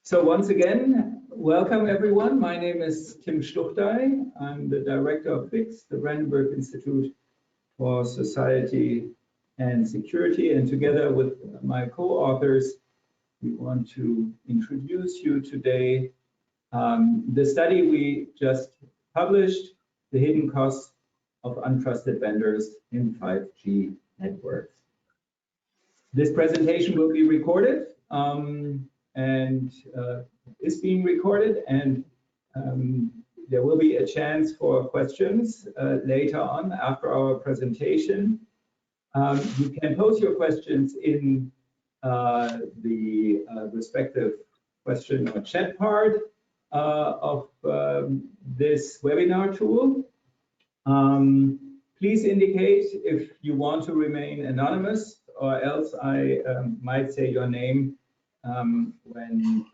So once again, welcome everyone. My name is Tim Stuchtai. I'm the director of BICS, the Brandenburg Institute for Society and Security. And together with my co-authors, we want to introduce you today the study we just published, The Hidden Costs of Untrusted Vendors in 5G Networks. This presentation will be recorded and is being recorded, and there will be a chance for questions later on after our presentation. You can pose your questions in the respective question or chat part of this webinar tool. Please indicate if you want to remain anonymous, or else I might say your name when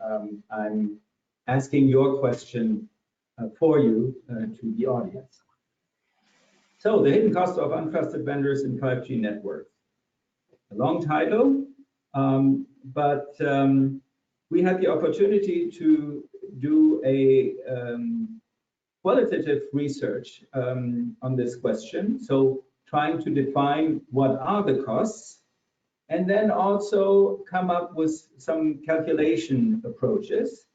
I'm asking your question for you to the audience. So, the hidden cost of untrusted vendors in 5G networks. A long title, but we had the opportunity to do a qualitative research on this question. So, trying to define what are the costs, and then also come up with some calculation approaches.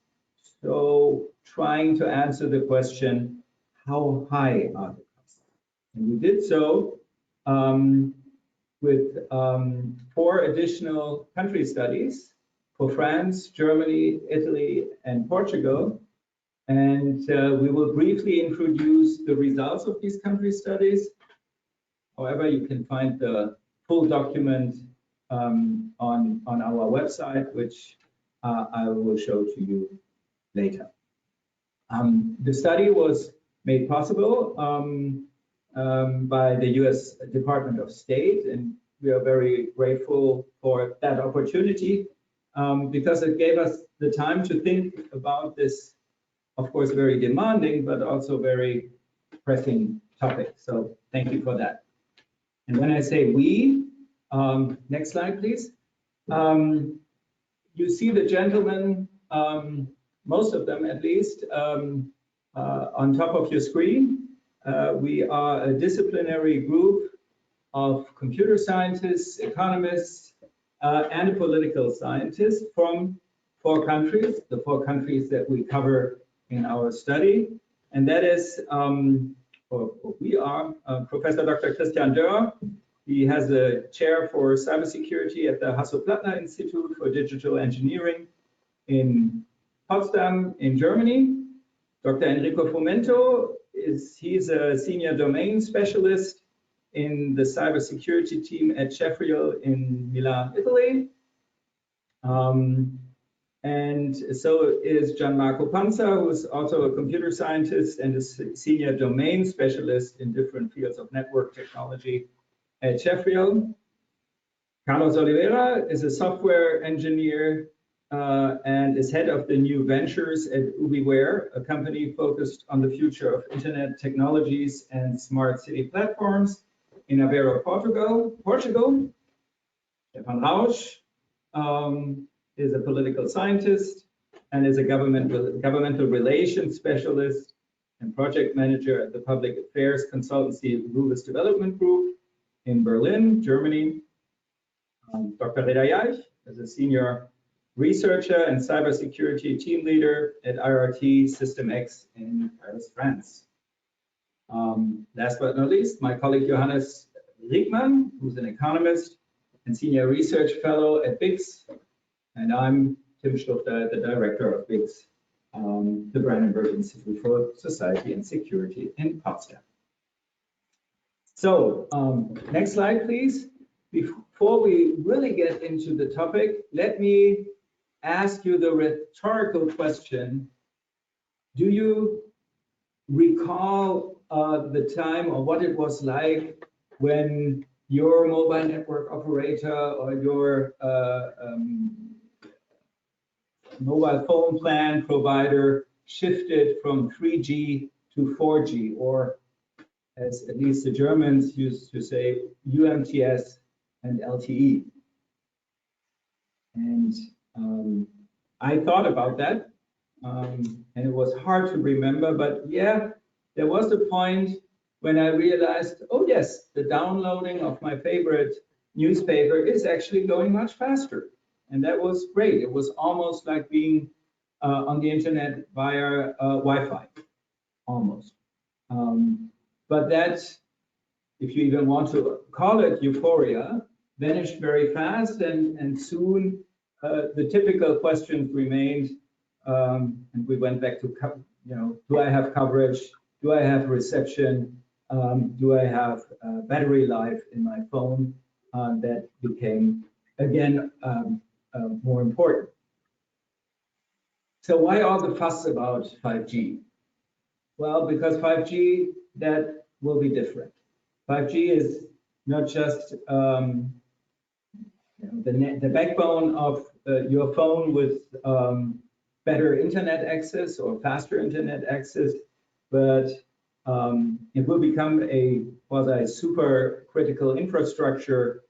So trying to answer the question, how high are the costs? And we did so with 4 additional country studies for France, Germany, Italy, and Portugal. And we will briefly introduce the results of these country studies. However, you can find the full document on our website, which I will show to you later. The study was made possible by the US Department of State, and we are very grateful for that opportunity because it gave us the time to think about this, of course, very demanding, but also very pressing topic. So thank you for that. And when I say we, next slide, please. You see the gentlemen, most of them at least, on top of your screen. We are a disciplinary group of computer scientists, economists, and a political scientist from 4 countries, the 4 countries that we cover in our study. And that is, we are Professor Dr. Christian Dörr. He has a chair for cybersecurity at the Hasso-Plattner Institute for Digital Engineering in Potsdam, in Germany. Dr. Enrico Fomento he's a senior domain specialist in the cybersecurity team at Sheffield in Milan, Italy. And so is Gianmarco Panza, who is also a computer scientist and a senior domain specialist in different fields of network technology at Sheffield. Carlos Oliveira is a software engineer and is head of the new ventures at Ubiware, a company focused on the future of internet technologies and smart city platforms in Aveiro, Portugal. Stefan Rausch is a political scientist and is a governmental relations specialist and project manager at the public affairs consultancy Ruvis Development Group in Berlin, Germany. Dr. Reda Jaich is a senior researcher and cybersecurity team leader at IRT System X in Paris, France. Last but not least, my colleague Johannes Riekman, who's an economist and senior research fellow at BICS, and I'm Tim Stuchtai, the director of BICS, the Brandenburg Institute for Society and Security in Potsdam. So, next slide, please. Before we really get into the topic, let me ask you the rhetorical question. Do you recall the time or what it was like when your mobile network operator or your mobile phone plan provider shifted from 3G to 4G, or as at least the Germans used to say, UMTS and LTE? And I thought about that, and it was hard to remember, but yeah, there was a point when I realized, oh yes, the downloading of my favorite newspaper is actually going much faster. And that was great. It was almost like being on the internet via Wi-Fi, almost. But that, if you even want to call it euphoria, vanished very fast, and soon the typical questions remained, and we went back to, do I have coverage? Do I have reception? Do I have battery life in my phone? That became, again, more important. So why all the fuss about 5G? Well, because 5G, that will be different. 5G is not just the backbone of your phone with better internet access or faster internet access, but it will become a quasi-super critical infrastructure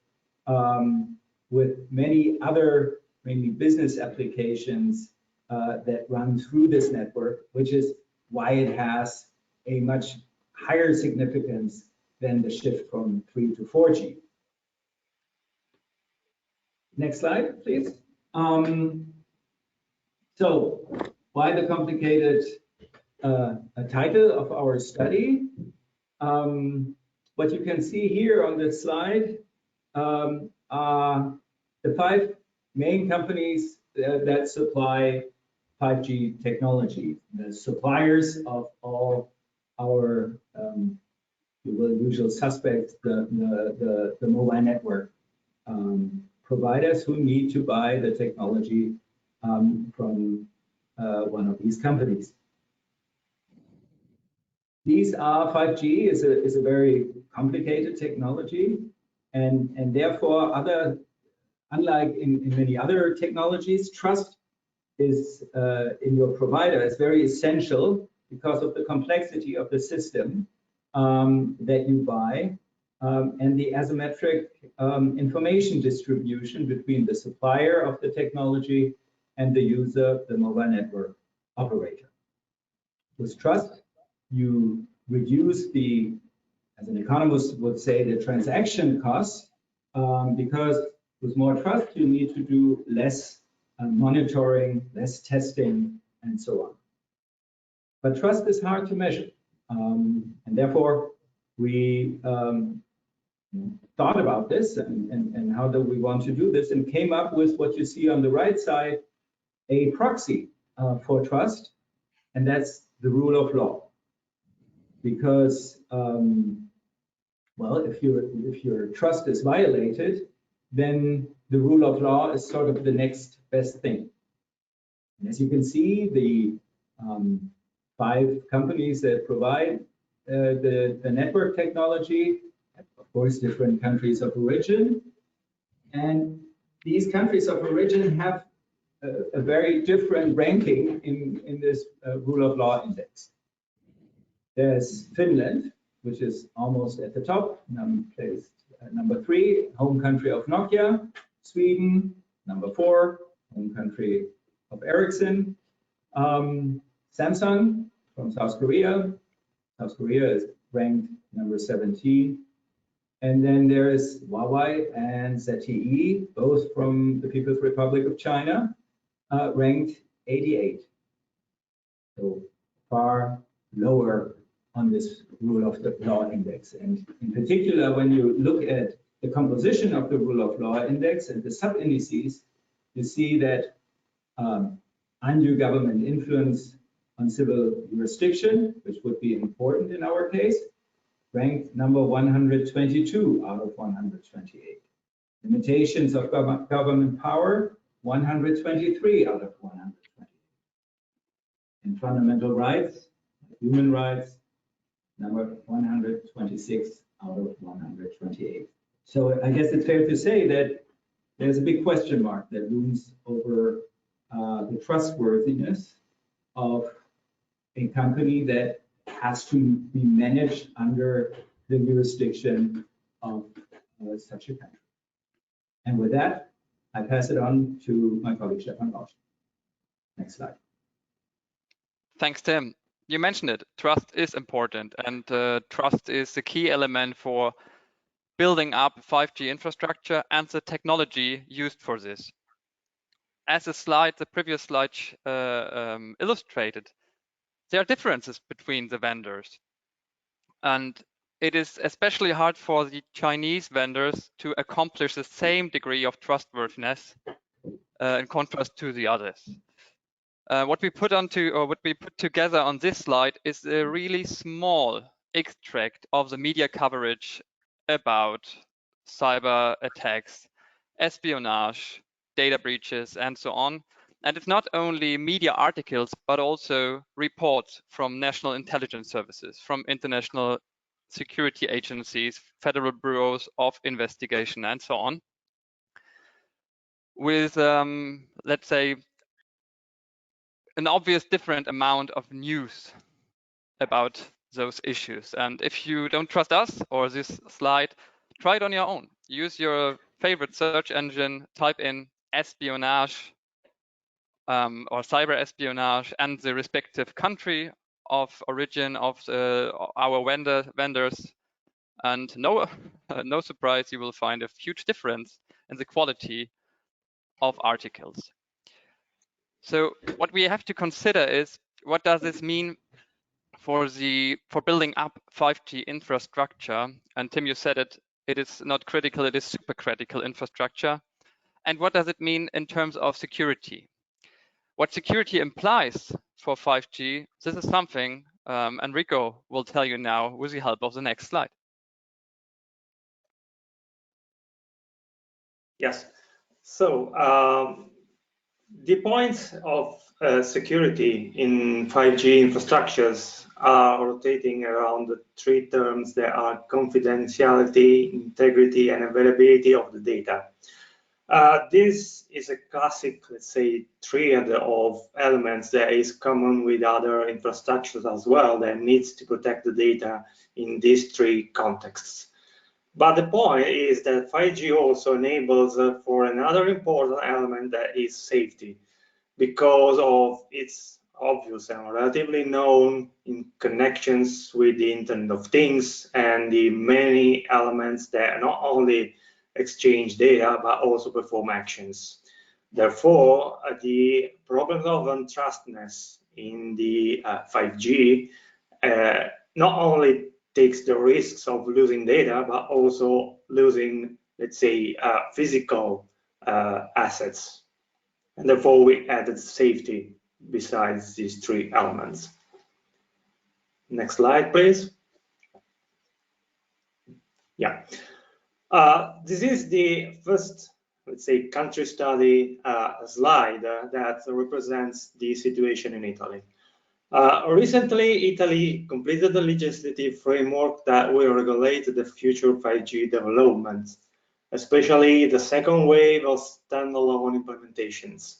with many other, mainly business applications that run through this network, which is why it has a much higher significance than the shift from 3 to 4G. Next slide, please. So why the complicated title of our study? What you can see here on this slide are the 5 main companies that supply 5G technology, the suppliers of all our usual suspects, the mobile network providers who need to buy the technology from one of these companies. These are 5G is a very complicated technology, and therefore unlike in many other technologies, trust is in your provider is very essential because of the complexity of the system that you buy and the asymmetric information distribution between the supplier of the technology and the user, the mobile network operator. With trust, you reduce the, as an economist would say, the transaction costs, because with more trust, you need to do less monitoring, less testing, and so on. But trust is hard to measure, and therefore we thought about this and how do we want to do this, and came up with what you see on the right side, a proxy for trust, and that's the rule of law. Because well, if your trust is violated, then the rule of law is sort of the next best thing. And as you can see, the 5 companies that provide the network technology, of course, different countries of origin, and these countries of origin have a very different ranking in this rule of law index. There's Finland, which is almost at the top, placed number 3, home country of Nokia. Sweden, number 4, home country of Ericsson. Samsung from South Korea. South Korea is ranked number 17. And then there is Huawei and ZTE, both from the People's Republic of China, ranked 88. So far lower on this rule of the law index. And in particular, when you look at the composition of the rule of law index and the sub-indices, you see that undue government influence on civil jurisdiction, which would be important in our case, ranked number 122 out of 128. Limitations of government power, 123 out of 128. And fundamental rights, human rights, number 126 out of 128. So I guess it's fair to say that there's a big question mark that looms over the trustworthiness of a company that has to be managed under the jurisdiction of such a country. And with that, I pass it on to my colleague Stefan Rausch. Next slide. Thanks, Tim. You mentioned it. Trust is important, and trust is the key element for building up 5G infrastructure and the technology used for this. As the previous slide illustrated, there are differences between the vendors. And it is especially hard for the Chinese vendors to accomplish the same degree of trustworthiness in contrast to the others. What we put together on this slide is a really small extract of the media coverage about cyber attacks, espionage, data breaches, and so on. And it's not only media articles, but also reports from national intelligence services, from international security agencies, federal bureaus of investigation, and so on, with, let's say, an obvious different amount of news about those issues. And if you don't trust us or this slide, try it on your own. Use your favorite search engine, type in espionage or cyber espionage and the respective country of origin of our vendors, and no surprise, you will find a huge difference in the quality of articles. So what we have to consider is, what does this mean for building up 5G infrastructure? And Tim, you said it is not critical, it is super critical infrastructure. And what does it mean in terms of security? What security implies for 5G, this is something Enrico will tell you now with the help of the next slide. Yes, so the points of security in 5G infrastructures are rotating around the three terms that are confidentiality, integrity, and availability of the data. This is a classic, let's say, triad of elements that is common with other infrastructures as well that needs to protect the data in these three contexts. But the point is that 5G also enables for another important element, that is safety, because of its obvious and relatively known in connections with the Internet of Things and the many elements that not only exchange data, but also perform actions. Therefore, the problem of untrustedness in the 5G not only takes the risks of losing data, but also losing, let's say, physical assets. And therefore, we added safety besides these three elements. Next slide, please. Yeah. This is the first, let's say, country study slide that represents the situation in Italy. Recently, Italy completed the legislative framework that will regulate the future 5G development, especially the second wave of standalone implementations.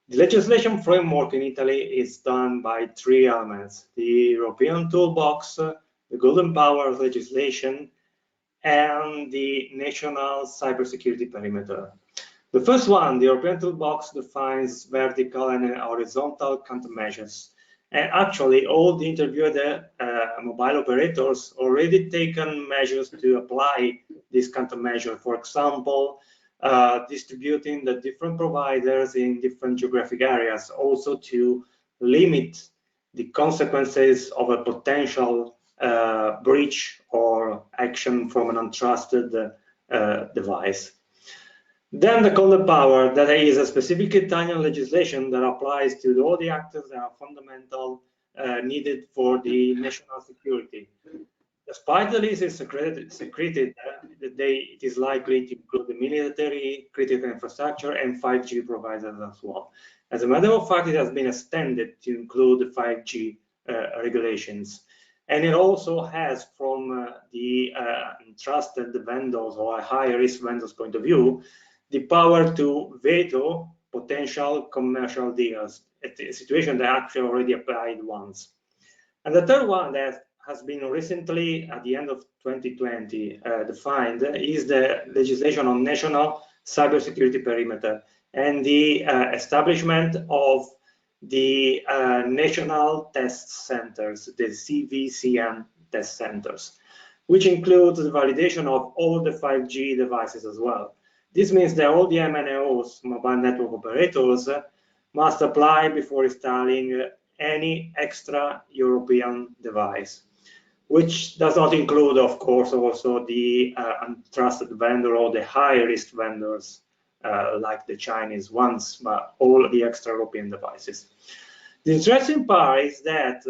The legislation framework in Italy is done by three elements: the European Toolbox, the Golden Power legislation, and the national cybersecurity perimeter. The first one, the European Toolbox, defines vertical and horizontal countermeasures. And actually, all the interviewed mobile operators already taken measures to apply this countermeasure. For example, distributing the different providers in different geographic areas, also to limit the consequences of a potential breach or action from an untrusted device. Then the Golden Power, that is a specific Italian legislation that applies to all the actors that are fundamental needed for the national security. Despite the list is secreted, it is likely to include the military, critical infrastructure, and 5G providers as well. As a matter of fact, it has been extended to include the 5G regulations. And it also has, from the trusted vendors or high-risk vendors point of view, the power to veto potential commercial deals, a situation that actually already applied once. And the third one that has been recently, at the end of 2020, defined is the legislation on national cybersecurity perimeter and the establishment of the national test centers, the CVCN test centers, which includes the validation of all the 5G devices as well. This means that all the MNOs, mobile network operators, must apply before installing any extra European device, which does not include, of course, also the untrusted vendor or the high-risk vendors like the Chinese ones, but all the extra European devices. The interesting part is that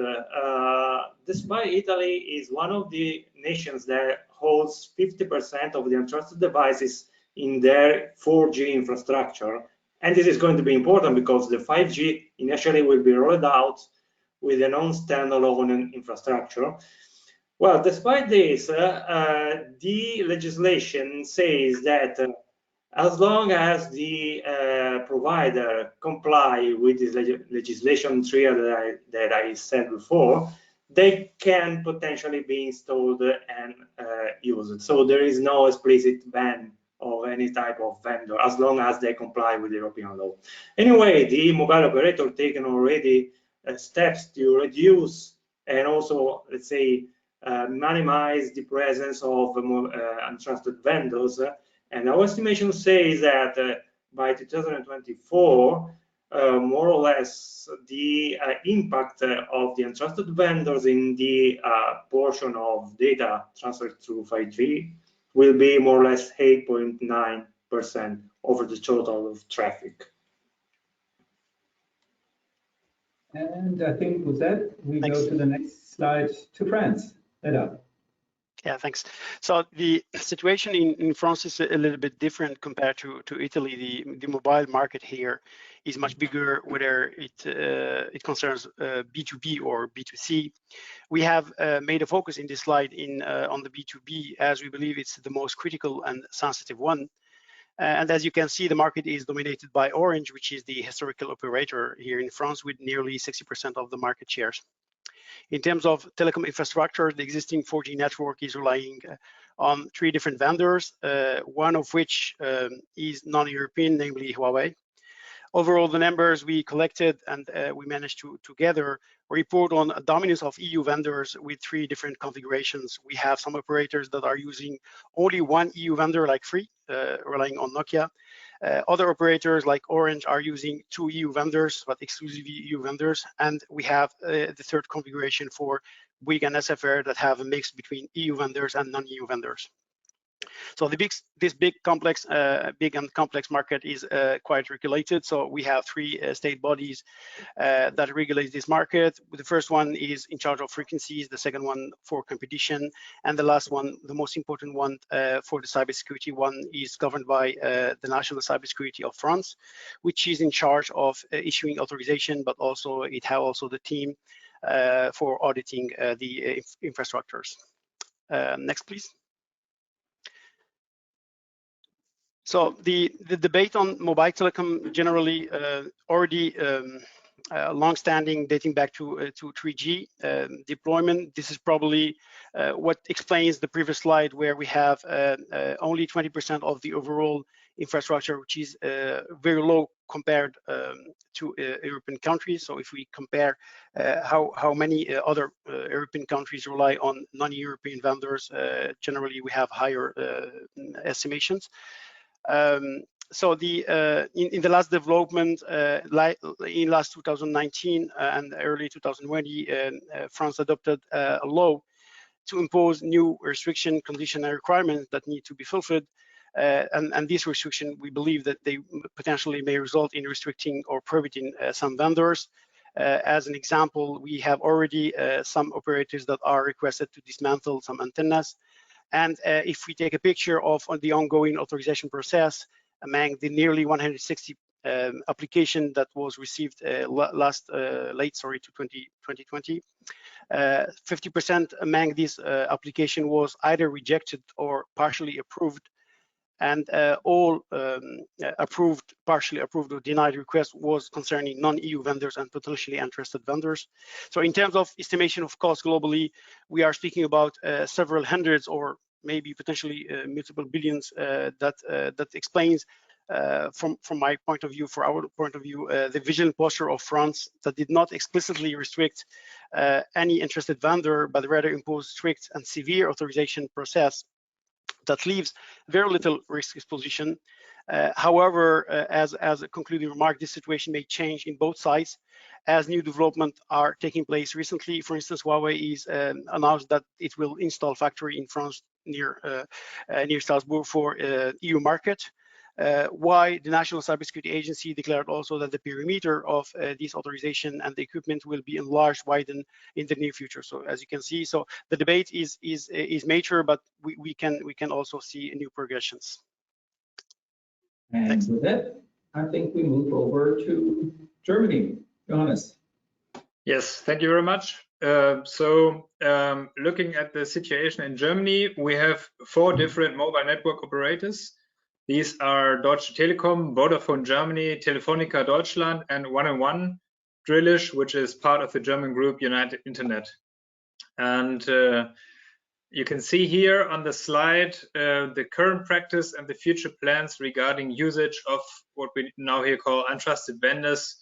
despite Italy is one of the nations that holds 50% of the untrusted devices in their 4G infrastructure, and this is going to be important because the 5G initially will be rolled out with a non-standalone infrastructure. Well, despite this, the legislation says that as long as the provider comply with this legislation triad that I said before, they can potentially be installed and used. So there is no explicit ban of any type of vendor as long as they comply with the European law. Anyway, the mobile operator taken already steps to reduce and also, let's say, minimize the presence of untrusted vendors. And our estimation says that by 2024, more or less, the impact of the untrusted vendors in the portion of data transferred through 5G will be more or less 8.9% over the total of traffic. And I think with that, we go to the next slide to France. Eda. Yeah, thanks. So the situation in France is a little bit different compared to Italy. The mobile market here is much bigger, whether it concerns B2B or B2C. We have made a focus in this slide on the B2B, as we believe it's the most critical and sensitive one. And as you can see, the market is dominated by Orange, which is the historical operator here in France with nearly 60% of the market shares. In terms of telecom infrastructure, the existing 4G network is relying on 3 different vendors, one of which is non-European, namely Huawei. Overall, the numbers we collected and we managed to together report on a dominance of EU vendors with 3 different configurations. We have some operators that are using only one EU vendor, like Free, relying on Nokia. Other operators like Orange are using 2 EU vendors, but exclusively EU vendors. And we have the 3rd configuration for Bouygues and SFR that have a mix between EU vendors and non-EU vendors. So this big and complex market is quite regulated. So we have 3 state bodies that regulate this market. The first one is in charge of frequencies, the second one for competition, and the last one, the most important one for the cybersecurity one, is governed by the National Cybersecurity of France, which is in charge of issuing authorization, but also it has also the team for auditing the infrastructures. Next, please. So the debate on mobile telecom generally already long-standing, dating back to 3G deployment. This is probably what explains the previous slide, where we have only 20% of the overall infrastructure, which is very low compared to European countries. So if we compare how many other European countries rely on non-European vendors, generally we have higher estimations. So in the last development, in last 2019 and early 2020, France adopted a law to impose new restriction, condition, and requirements that need to be fulfilled. And this restriction, we believe that they potentially may result in restricting or prohibiting some vendors. As an example, we have already some operators that are requested to dismantle some antennas. And if we take a picture of the ongoing authorization process among the nearly 160 application that was received late to 2020, 50% among this application was either rejected or partially approved, and all partially approved or denied requests was concerning non-EU vendors and potentially interested vendors. So in terms of estimation of cost globally, we are speaking about several hundreds or maybe potentially multiple billions that explains from my point of view, for our point of view, the vigilant posture of France that did not explicitly restrict any interested vendor, but rather impose strict and severe authorization process that leaves very little risk exposition. However, as a concluding remark, this situation may change in both sides as new developments are taking place recently. For instance, Huawei is announced that it will install factory in France near Strasbourg for EU market. Why the National Cybersecurity Agency declared also that the perimeter of this authorization and the equipment will be enlarged, widened in the near future. So as you can see, so the debate is major, but we can also see new progressions. And Next. with that, I think we move over to Germany. Johannes. Yes, thank you very much. Looking at the situation in Germany, we have 4 different mobile network operators. These are Deutsche Telekom, Vodafone Germany, Telefonica Deutschland, and 1&1 Drillisch, which is part of the German group United Internet. And you can see here on the slide the current practice and the future plans regarding usage of what we now here call untrusted vendors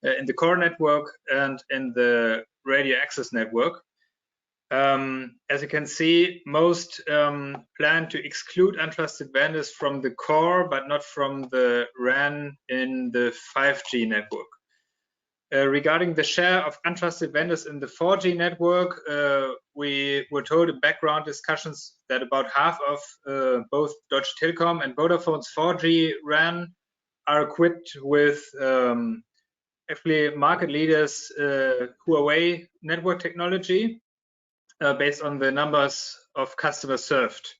in the core network and in the radio access network. As you can see, most plan to exclude untrusted vendors from the core, but not from the RAN in the 5G network. Regarding the share of untrusted vendors in the 4G network, we were told in background discussions that about half of both Deutsche Telekom and Vodafone's 4G RAN are equipped with actually market leaders Huawei network technology based on the numbers of customers served.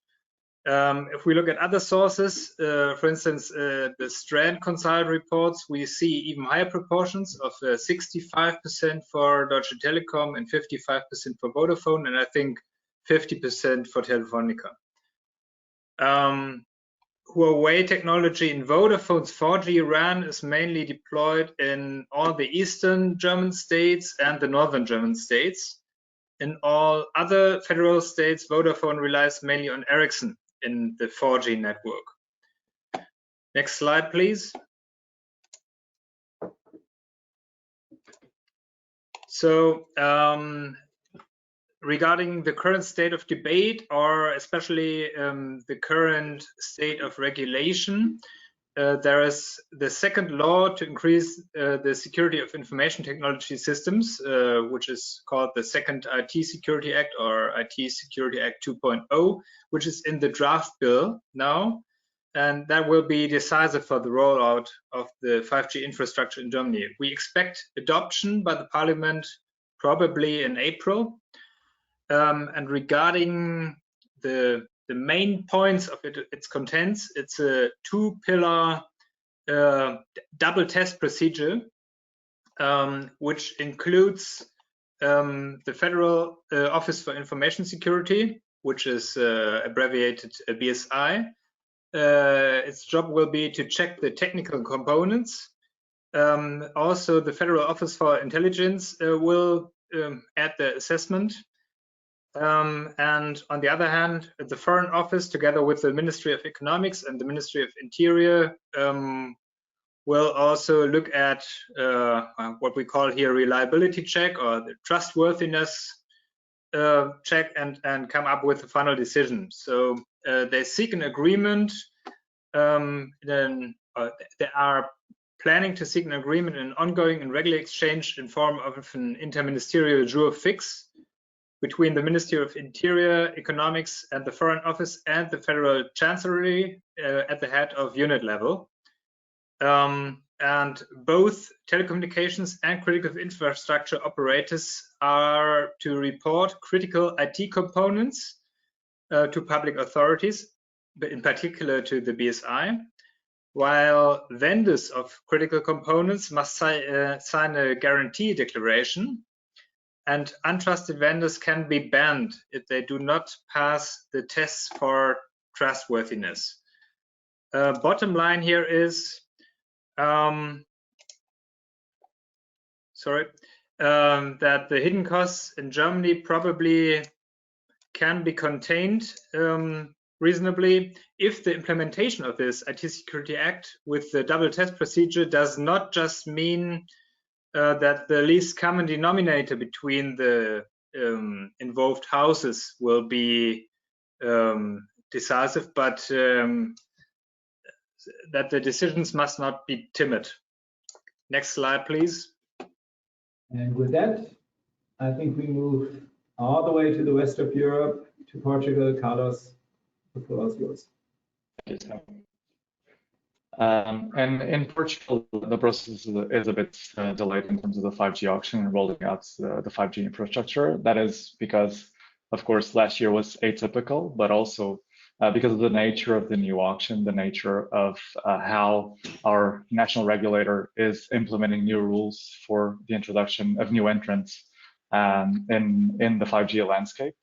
If we look at other sources, for instance, the Strand Consult reports, we see even higher proportions of 65% for Deutsche Telekom and 55% for Vodafone, and I think 50% for Telefonica. Huawei technology in Vodafone's 4G RAN is mainly deployed in all the eastern German states and the northern German states. In all other federal states, Vodafone relies mainly on Ericsson in the 4G network. Next slide, please. So, regarding the current state of debate, or especially the current state of regulation, there is the second law to increase the security of information technology systems, which is called the Second IT Security Act, or IT Security Act 2.0, which is in the draft bill now. And that will be decisive for the rollout of the 5G infrastructure in Germany. We expect adoption by the parliament probably in April. And regarding the main points of its contents, it's a 2-pillar double test procedure, which includes the Federal Office for Information Security, which is abbreviated BSI. Its job will be to check the technical components. Also, the Federal Office for Intelligence will add the assessment. And on the other hand, the Foreign Office, together with the Ministry of Economics and the Ministry of Interior, will also look at what we call here reliability check, or the trustworthiness check, and come up with a final decision. So they seek an agreement. They are planning to seek an agreement in an ongoing and regular exchange in form of an interministerial jour fixe between the Ministry of Interior, Economics, and the Foreign Office and the Federal Chancellery at the head of unit level. And both telecommunications and critical infrastructure operators are to report critical IT components to public authorities, but in particular to the BSI, while vendors of critical components must sign a guarantee declaration, and untrusted vendors can be banned if they do not pass the tests for trustworthiness. Bottom line here is, that the hidden costs in Germany probably can be contained reasonably if the implementation of this IT Security Act with the double test procedure does not just mean that the least common denominator between the involved houses will be decisive, but that the decisions must not be timid. Next slide, please. And with that, I think we move all the way to the west of Europe, to Portugal. Carlos, the floor is yours. And in Portugal, the process is a bit delayed in terms of the 5G auction and rolling out the 5G infrastructure. That is because, of course, last year was atypical, but also because of the nature of the new auction, the nature of how our national regulator is implementing new rules for the introduction of new entrants in the 5G landscape.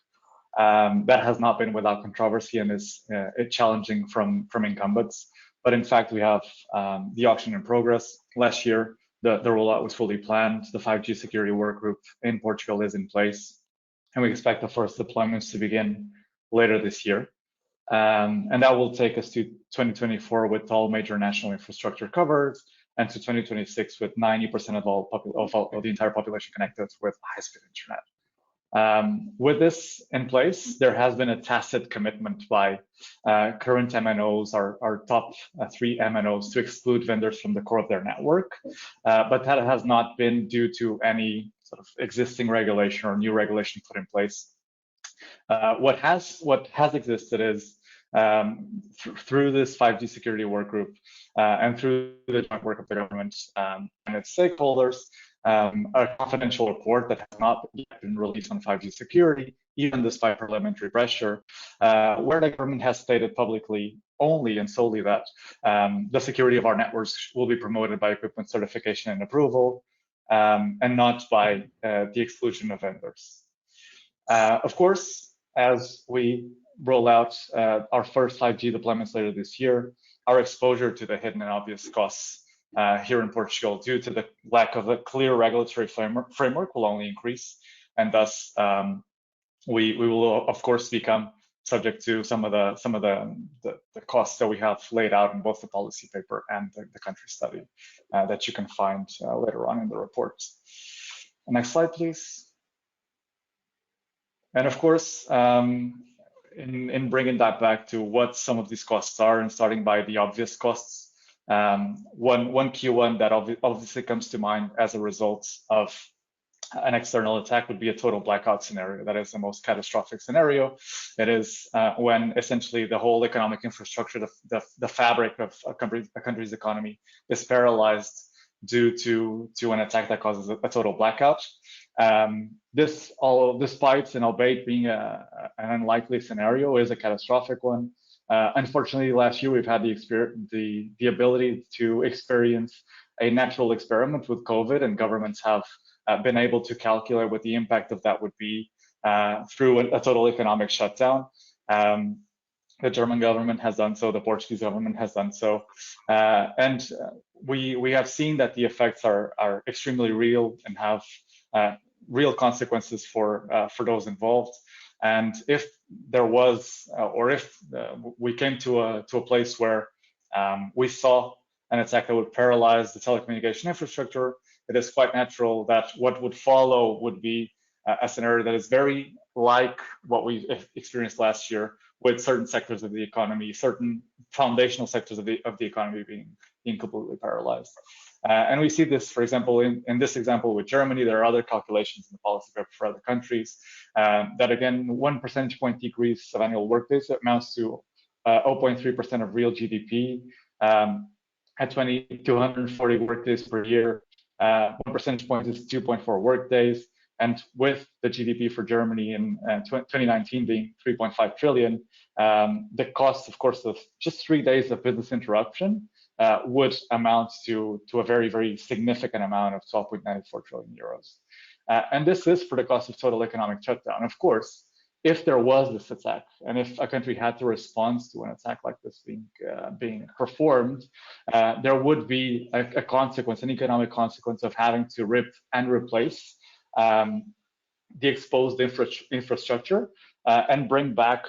That has not been without controversy and is challenging from incumbents. But in fact, we have the auction in progress. Last year, the rollout was fully planned. The 5G security work group in Portugal is in place, and we expect the first deployments to begin later this year. And that will take us to 2024 with all major national infrastructure covered, and to 2026 with 90% of the entire population connected with high-speed internet. With this in place, there has been a tacit commitment by current MNOs, our top 3 MNOs, to exclude vendors from the core of their network, but that has not been due to any sort of existing regulation or new regulation put in place. What has existed is through this 5G security work group and through the joint work of the government and its stakeholders, a confidential report that has not yet been released on 5G security, even despite parliamentary pressure, where the government has stated publicly only and solely that the security of our networks will be promoted by equipment certification and approval, and not by the exclusion of vendors. Of course, as we roll out our first 5G deployments later this year, our exposure to the hidden and obvious costs here in Portugal, due to the lack of a clear regulatory framework, will only increase, and thus we will of course become subject to some of the costs that we have laid out in both the policy paper and the country study that you can find later on in the report. Next slide, please. And of course, in bringing that back to what some of these costs are, and starting by the obvious costs, one key one that obviously comes to mind as a result of an external attack would be a total blackout scenario. That is the most catastrophic scenario. It is when essentially the whole economic infrastructure, the fabric of a country's economy is paralyzed due to an attack that causes a total blackout. Despite and albeit being an unlikely scenario, is a catastrophic one. Unfortunately, last year we've had the ability to experience a natural experiment with COVID, and governments have been able to calculate what the impact of that would be through a total economic shutdown. The German government has done so, the Portuguese government has done so, and we have seen that the effects are extremely real and have real consequences for those involved. And if there was, or if we came to a place where we saw an attack that would paralyze the telecommunication infrastructure, it is quite natural that what would follow would be a scenario that is very like what we experienced last year, with certain sectors of the economy, certain foundational sectors of the economy being completely paralyzed. And we see this, for example, in this example with Germany. There are other calculations in the policy paper for other countries that, again, 1 percentage point decrease of annual workdays amounts to 0.3% of real GDP. At 240 workdays per year, 1 percentage point is 2.4 workdays. And with the GDP for Germany in 2019 being 3.5 trillion, the cost, of course, of just 3 days of business interruption would amount to a very, very significant amount of 12.94 trillion euros. And this is for the cost of total economic shutdown. Of course, if there was this attack, and if a country had to respond to an attack like this being performed, there would be a consequence, an economic consequence of having to rip and replace the exposed infrastructure and bring back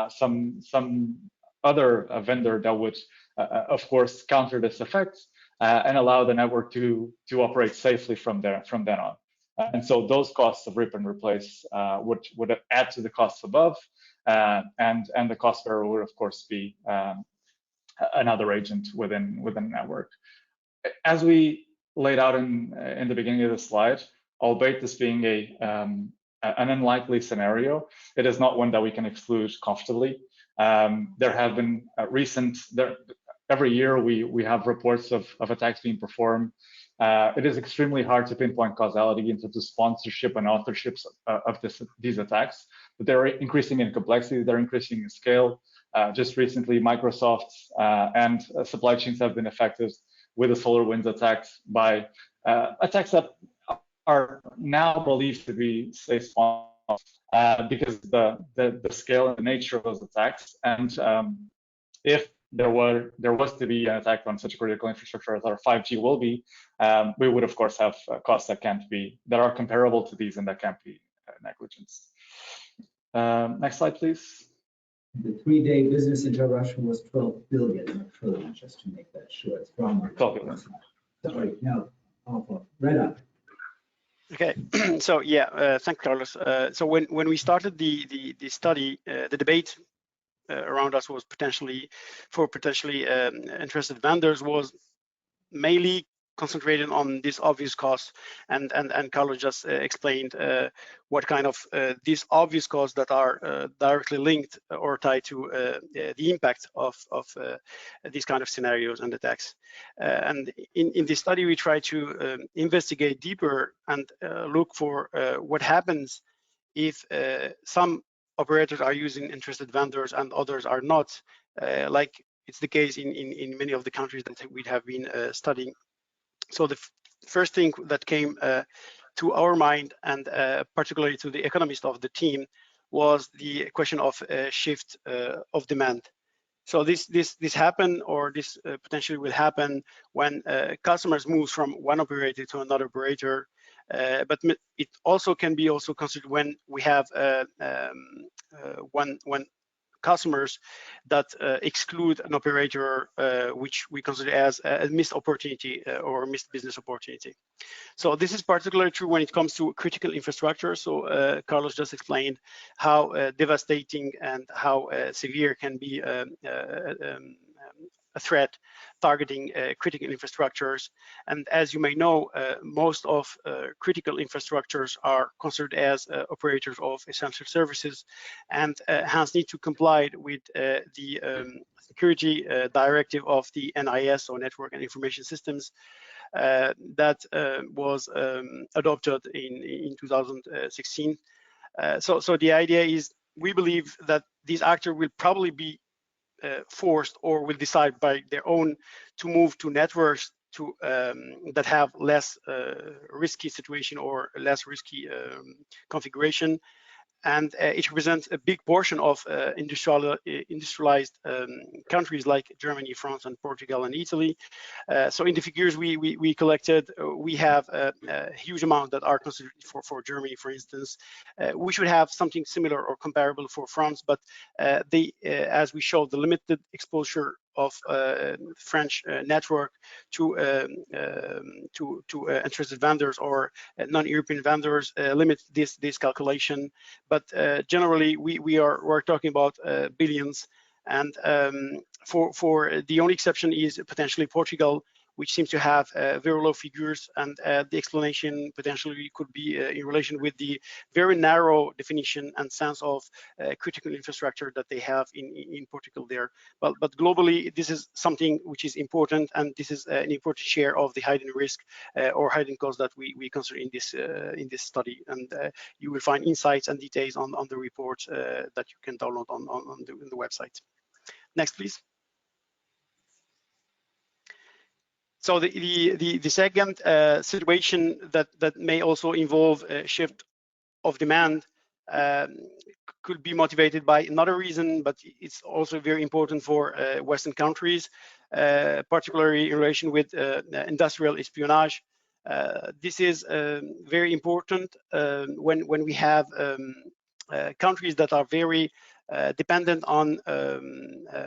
some other vendor that would, of course, counter this effect and allow the network to operate safely from then on. And so those costs of rip and replace would add to the costs above, and the cost bearer would, of course, be another agent within the network. As we laid out in the beginning of the slide, albeit this being an unlikely scenario, it is not one that we can exclude comfortably. There have been every year we have reports of attacks being performed. It is extremely hard to pinpoint causality into the sponsorship and authorships of these attacks, but they're increasing in complexity, they're increasing in scale. Just recently, Microsoft and supply chains have been affected with the SolarWinds attacks by attacks that are now believed to be safe because the scale and the nature of those attacks. And if there was to be an attack on such a critical infrastructure as our 5G will be, we would of course have costs that are comparable to these and that can't be negligence. Next slide, please. The 3-day business interruption was 12 billion, not trillion, just to make that sure. It's wrong. 12 billion. Sorry, no, awful. Reda. Okay, so yeah, thank you, Carlos. So when we started the study, the debate around us was potentially interested vendors was mainly concentrated on this obvious cost, and Carlos just explained what kind of these obvious costs that are directly linked or tied to the impact of these kind of scenarios and attacks. And in this study, we try to investigate deeper and look for what happens if some operators are using interested vendors and others are not, like it's the case in many of the countries that we have been studying. So the first thing that came to our mind, and particularly to the economist of the team, was the question of shift of demand. So this happened, or this potentially will happen when customers move from one operator to another operator. But it also can be also considered when we have when customers that exclude an operator which we consider as a missed opportunity or missed business opportunity. So this is particularly true when it comes to critical infrastructure. So Carlos just explained how devastating and how severe can be a threat targeting critical infrastructures. And as you may know, most of critical infrastructures are considered as operators of essential services, and hence need to comply with the security directive of the NIS, or Network and Information Systems, that was adopted in 2016. So the idea is, we believe that these actors will probably be forced or will decide by their own to move to networks to that have less risky situation or less risky configuration. And it represents a big portion of industrialized countries like Germany, France, and Portugal, and Italy. So in the figures we collected, we have a huge amount that are considered for Germany, for instance. We should have something similar or comparable for France, but as we showed, the limited exposure of French network to interested vendors or non-European vendors limit this calculation. But generally, we're talking about billions, and for the only exception is potentially Portugal, which seems to have very low figures, and the explanation potentially could be in relation with the very narrow definition and sense of critical infrastructure that they have in Portugal there. But globally, this is something which is important, and this is an important share of the hidden risk or hidden cost that we consider in this study. And you will find insights and details on the report that you can download on the website. Next, please. So the second situation that may also involve a shift of demand could be motivated by another reason, but it's also very important for Western countries, particularly in relation with industrial espionage. This is very important when we have countries that are very dependent on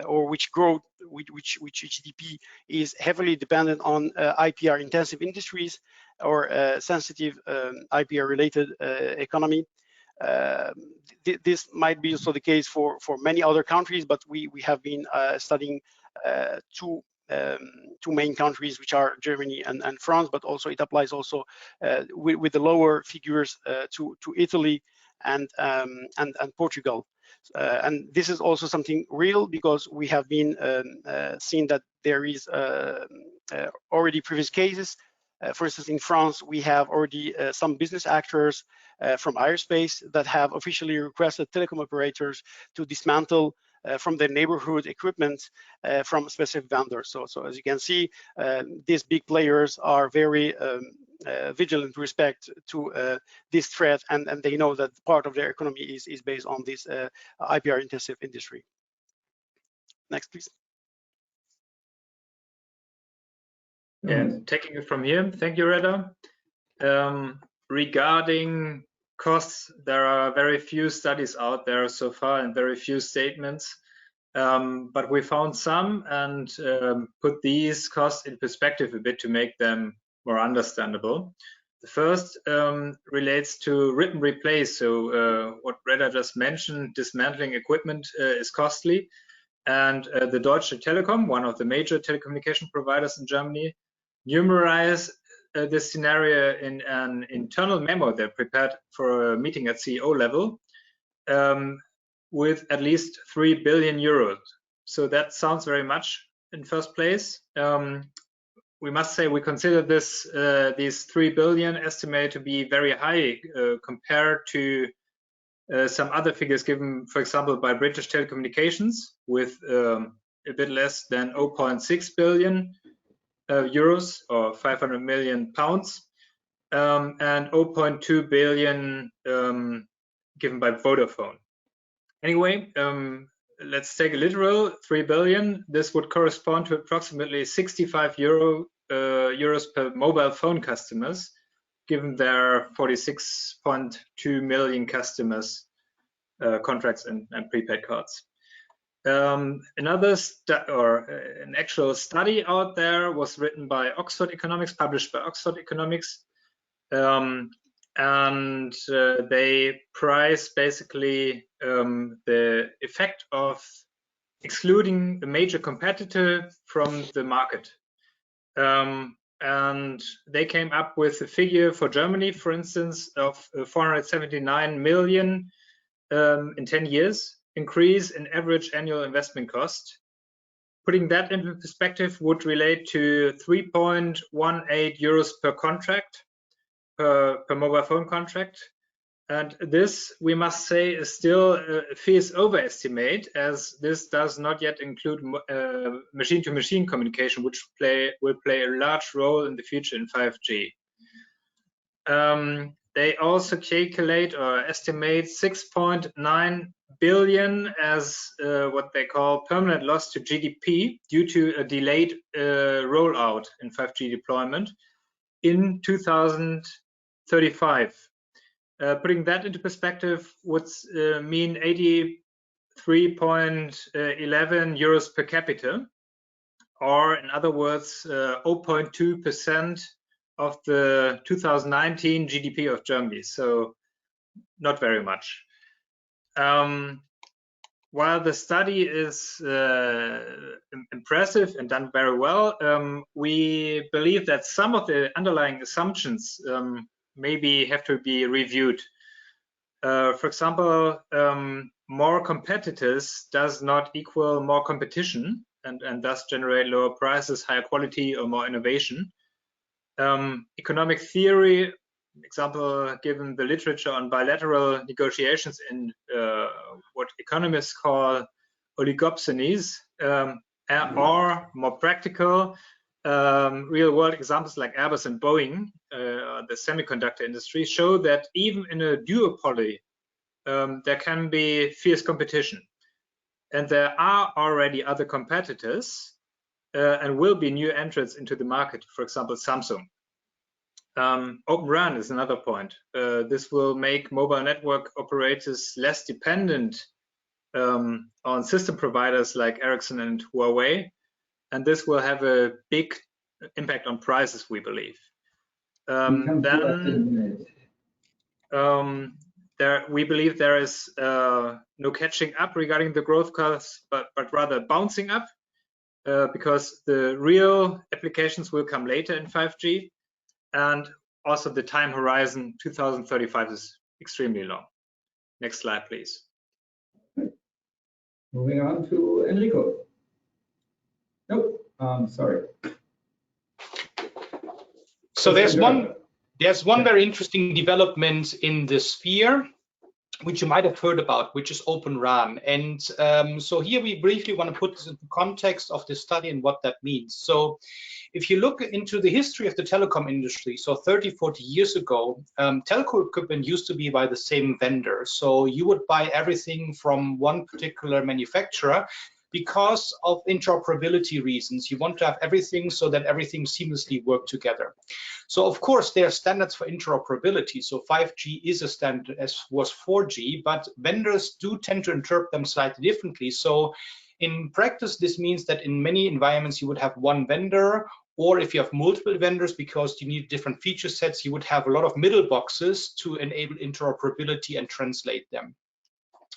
or which GDP is heavily dependent on IPR intensive industries or sensitive IPR related economy. This might be also the case for many other countries, but we have been studying two main countries, which are Germany and France, but also it applies also with the lower figures to Italy and Portugal. And this is also something real, because we have been seeing that there is already previous cases. For instance, in France, we have already some business actors from aerospace that have officially requested telecom operators to dismantle from their neighborhood equipment from specific vendors. So as you can see, these big players are very vigilant with respect to this threat, and they know that part of their economy is based on this IPR intensive industry. Next, please. Yeah, taking it from here. Thank you, Reda. Regarding costs, there are very few studies out there so far and very few statements. But we found some and put these costs in perspective a bit to make them more understandable. The first relates to rip and replace. So what Reda just mentioned, dismantling equipment is costly. And the Deutsche Telekom, one of the major telecommunication providers in Germany, numerate this scenario in an internal memo they prepared for a meeting at CEO level with at least 3 billion euros. So that sounds very much in first place. We must say we consider this these 3 billion estimate to be very high compared to some other figures given, for example, by British Telecommunications with a bit less than 0.6 billion euros or 500 million pounds, and 0.2 billion given by Vodafone. Anyway, let's take a literal 3 billion. This would correspond to approximately 65 euros per mobile phone customers, given their 46.2 million customers contracts and prepaid cards. Another an actual study out there was written by Oxford Economics, published by Oxford Economics, and they price basically the effect of excluding a major competitor from the market. And they came up with a figure for Germany, for instance, of 479 million in 10 years increase in average annual investment cost. Putting that into perspective would relate to 3.18 euros per contract, per mobile phone contract. And this, we must say, is still a fierce overestimate, as this does not yet include machine-to-machine communication, which will play a large role in the future in 5G. They also calculate or estimate 6.9 billion as what they call permanent loss to GDP due to a delayed rollout in 5G deployment in 2035. Putting that into perspective would mean 83.11 euros per capita, or in other words, 0.2% of the 2019 GDP of Germany, so not very much. While the study is impressive and done very well, we believe that some of the underlying assumptions maybe have to be reviewed. For example, more competitors does not equal more competition and thus generate lower prices, higher quality, or more innovation. Economic theory, example given the literature on bilateral negotiations in what economists call oligopsonies, or more practical real-world examples like Airbus and Boeing, the semiconductor industry, show that even in a duopoly, there can be fierce competition. And there are already other competitors and will be new entrants into the market, for example, Samsung. Open RAN is another point. This will make mobile network operators less dependent on system providers like Ericsson and Huawei, and this will have a big impact on prices, we believe. We believe there is no catching up regarding the growth curves, but rather bouncing up, because the real applications will come later in 5G, and also the time horizon 2035 is extremely long. Next slide, please. Moving on to Enrico. Nope, sorry. So there's one very interesting development in the sphere, which you might have heard about, which is Open RAN. And so here we briefly want to put this into context of the study and what that means. So if you look into the history of the telecom industry, so 30, 40 years ago, telco equipment used to be by the same vendor. So you would buy everything from one particular manufacturer because of interoperability reasons. You want to have everything so that everything seamlessly works together. So of course, there are standards for interoperability. So 5G is a standard as was 4G, but vendors do tend to interpret them slightly differently. So in practice, this means that in many environments, you would have one vendor, or if you have multiple vendors, because you need different feature sets, you would have a lot of middle boxes to enable interoperability and translate them.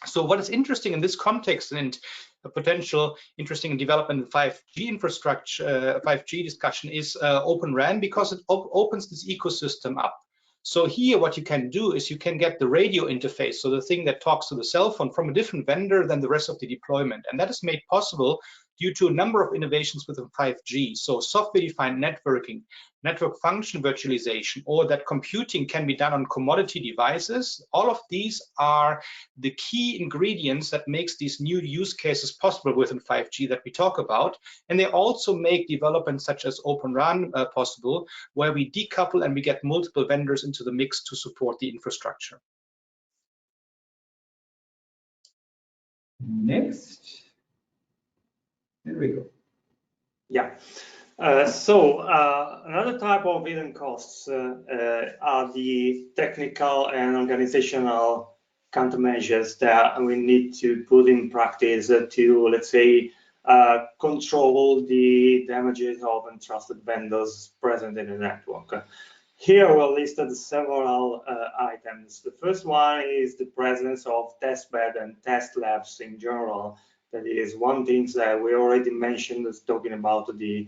So what is interesting in this context and a potential interesting development in 5G infrastructure, 5G discussion is Open RAN, because it opens this ecosystem up. So here what you can do is you can get the radio interface, so the thing that talks to the cell phone, from a different vendor than the rest of the deployment. And that is made possible due to a number of innovations within 5G. So software-defined networking, network function virtualization, or that computing can be done on commodity devices. All of these are the key ingredients that makes these new use cases possible within 5G that we talk about. And they also make developments such as Open RAN possible, where we decouple and we get multiple vendors into the mix to support the infrastructure. Next. There we go. Yeah. Another type of hidden costs are the technical and organizational countermeasures that we need to put in practice to, let's say, control the damages of untrusted vendors present in the network. Here we listed several items. The first one is the presence of testbed and test labs in general. That is one thing that we already mentioned, is talking about the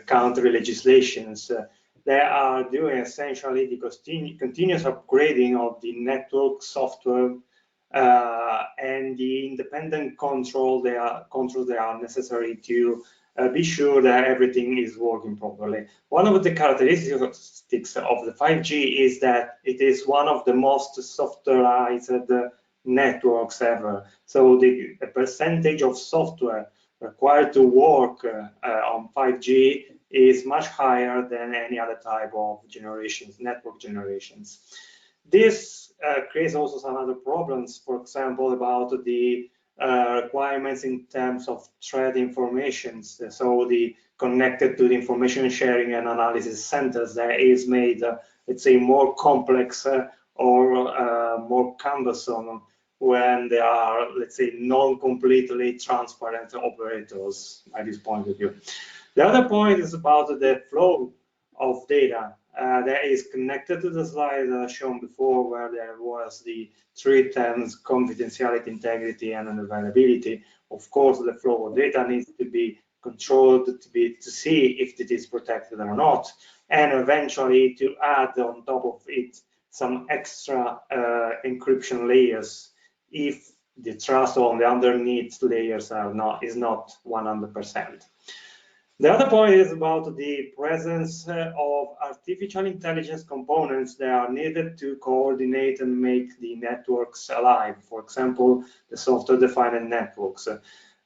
country legislations. They are doing essentially the continuous upgrading of the network software and the independent controls that are necessary to be sure that everything is working properly. One of the characteristics of the 5G is that it is one of the most softwareized networks ever. So the percentage of software required to work on 5G is much higher than any other type of network generations. This creates also some other problems, for example, about the requirements in terms of thread information. So the connected to the information sharing and analysis centers that is made, let's say, more complex or more cumbersome when they are, let's say, non-completely transparent operators by this point of view. The other point is about the flow of data that is connected to the slide shown before, where there was the 3 terms: confidentiality, integrity, and availability. Of course, the flow of data needs to be controlled to see if it is protected or not, and eventually to add on top of it some extra encryption layers if the trust on the underneath layers is not 100%. The other point is about the presence of artificial intelligence components that are needed to coordinate and make the networks alive. For example, the software-defined networks.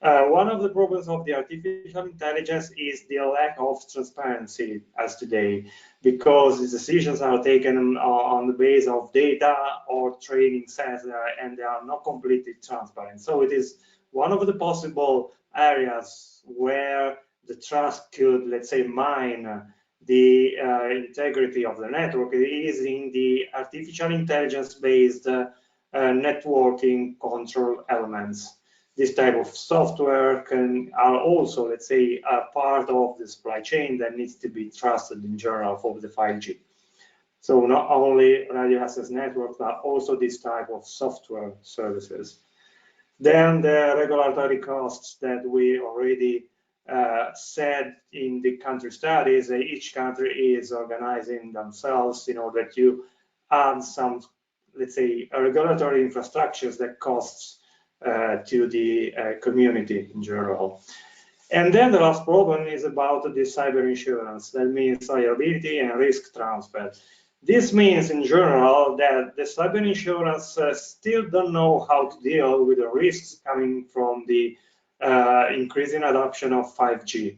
One of the problems of the artificial intelligence is the lack of transparency as today, because the decisions are taken on the basis of data or training sets, and they are not completely transparent. So it is one of the possible areas where the trust could, let's say, mine the integrity of the network is in the artificial intelligence-based networking control elements. This type of software are also, let's say, a part of the supply chain that needs to be trusted in general for the 5G. So not only radio access network, but also this type of software services. Then the regulatory costs that we already said in the country studies, each country is organizing themselves in order to add some, let's say, regulatory infrastructures that costs to the community in general. And then the last problem is about the cyber insurance. That means liability and risk transfer. This means in general that the cyber insurance still don't know how to deal with the risks coming from the increasing adoption of 5G.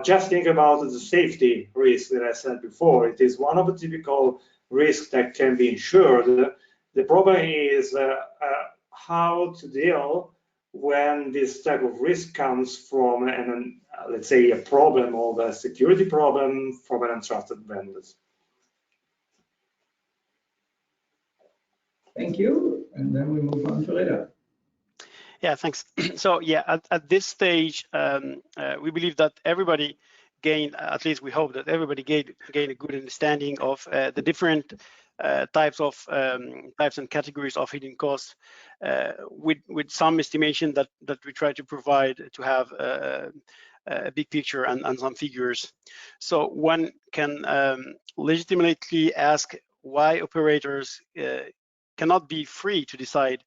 Just think about the safety risk that I said before. It is one of the typical risks that can be insured. The problem is how to deal when this type of risk comes from let's say a problem or a security problem from an untrusted vendors. Thank you. And then we move on to Reda. Yeah, thanks. So yeah, at this stage, we believe that everybody gained, at least we hope that everybody gained a good understanding of the different types and categories of hidden costs, with some estimation that we try to provide to have a big picture and some figures. So one can legitimately ask why operators cannot be free to decide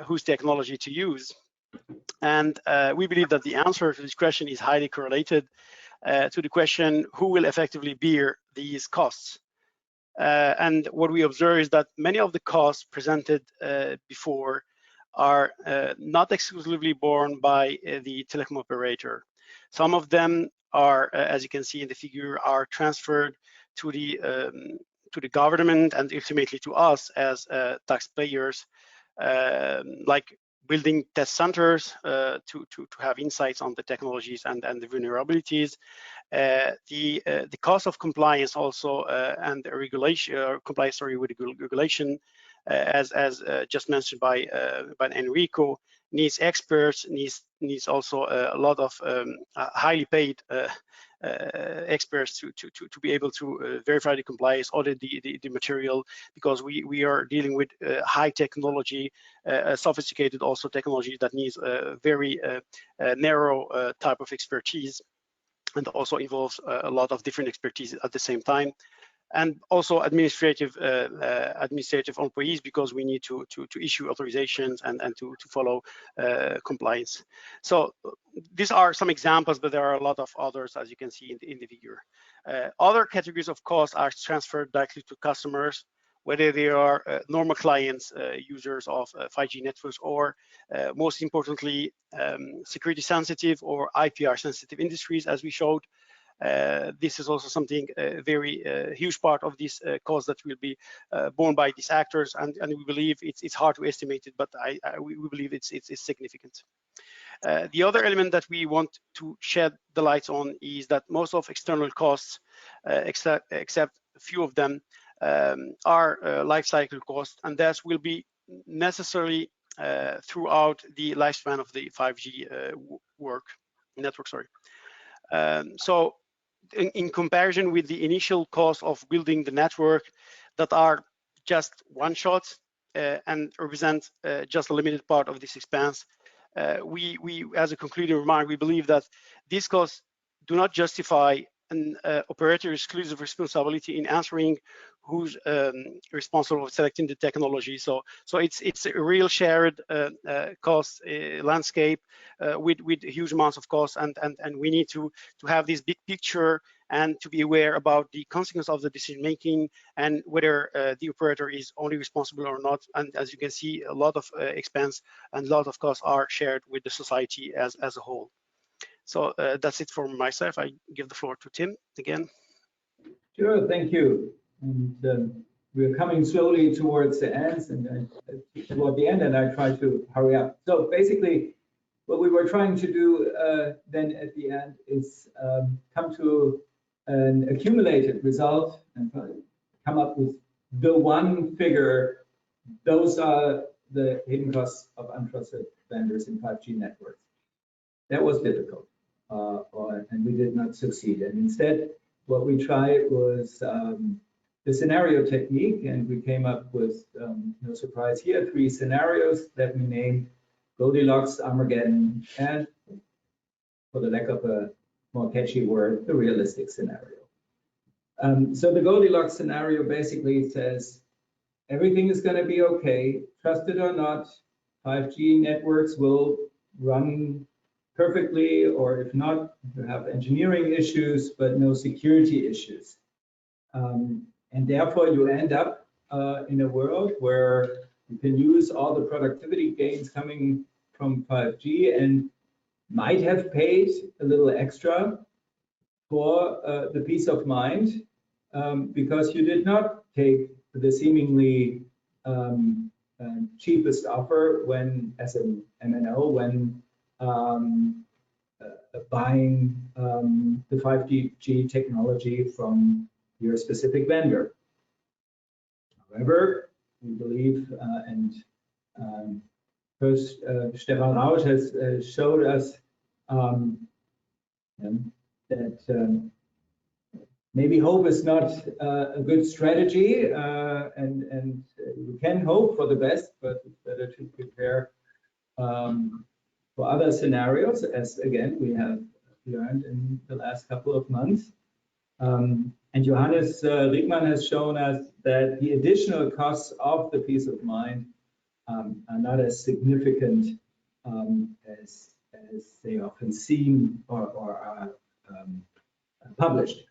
whose technology to use. And we believe that the answer to this question is highly correlated to the question, who will effectively bear these costs? And what we observe is that many of the costs presented before are not exclusively borne by the telecom operator. Some of them are, as you can see in the figure, are transferred to the government and ultimately to us as taxpayers, like building test centers to have insights on the technologies and the vulnerabilities. The cost of compliance also and the regulation, compliance with regulation, as just mentioned by Enrico, needs experts, needs also a lot of highly paid experts to be able to verify the compliance, audit the material, because we are dealing with high technology, sophisticated also technology that needs a very narrow type of expertise, and also involves a lot of different expertise at the same time, and also administrative employees, because we need to issue authorizations and to follow compliance. So these are some examples, but there are a lot of others, as you can see in the figure. Other categories of costs are transferred directly to customers, whether they are normal clients, users of 5G networks, or most importantly, security sensitive or IPR sensitive industries, as we showed. This is also something very huge part of this cost that will be borne by these actors, and we believe it's hard to estimate it, but we believe it's significant. The other element that we want to shed the lights on is that most of external costs, except a few of them, are life cycle costs, and thus will be necessary throughout the lifespan of the 5G network. So in comparison with the initial cost of building the network that are just one shot and represent just a limited part of this expense, we as a concluding remark, we believe that these costs do not justify an operator exclusive responsibility in answering who's responsible for selecting the technology. So it's a real shared cost landscape with huge amounts of costs, and we need to have this big picture and to be aware about the consequence of the decision making and whether the operator is only responsible or not. And as you can see, a lot of expense and a lot of costs are shared with the society as a whole. So that's it for myself. I give the floor to Tim again. Sure, thank you. And we're coming slowly towards the end, and toward the end, and I try to hurry up. So basically, what we were trying to do then at the end is come to an accumulated result and come up with the one figure. Those are the hidden costs of untrusted vendors in 5G networks. That was difficult, and we did not succeed. And instead, what we tried was the scenario technique, and we came up with, no surprise here, 3 scenarios that we named Goldilocks, Armageddon, and, for the lack of a more catchy word, the realistic scenario. So the Goldilocks scenario basically says everything is going to be okay, trusted or not. 5G networks will run perfectly, or if not, you have engineering issues, but no security issues. And therefore, you end up in a world where you can use all the productivity gains coming from 5G and might have paid a little extra for the peace of mind because you did not take the seemingly cheapest offer when, as an MNO, when buying the 5G technology from your specific vendor. However, we believe, and first Stefan Rausch has showed us that maybe hope is not a good strategy, and you can hope for the best, but it's better to prepare for other scenarios, as again we have learned in the last couple of months. And Johannes Riegmann has shown us that the additional costs of the peace of mind are not as significant as they often seem or are published.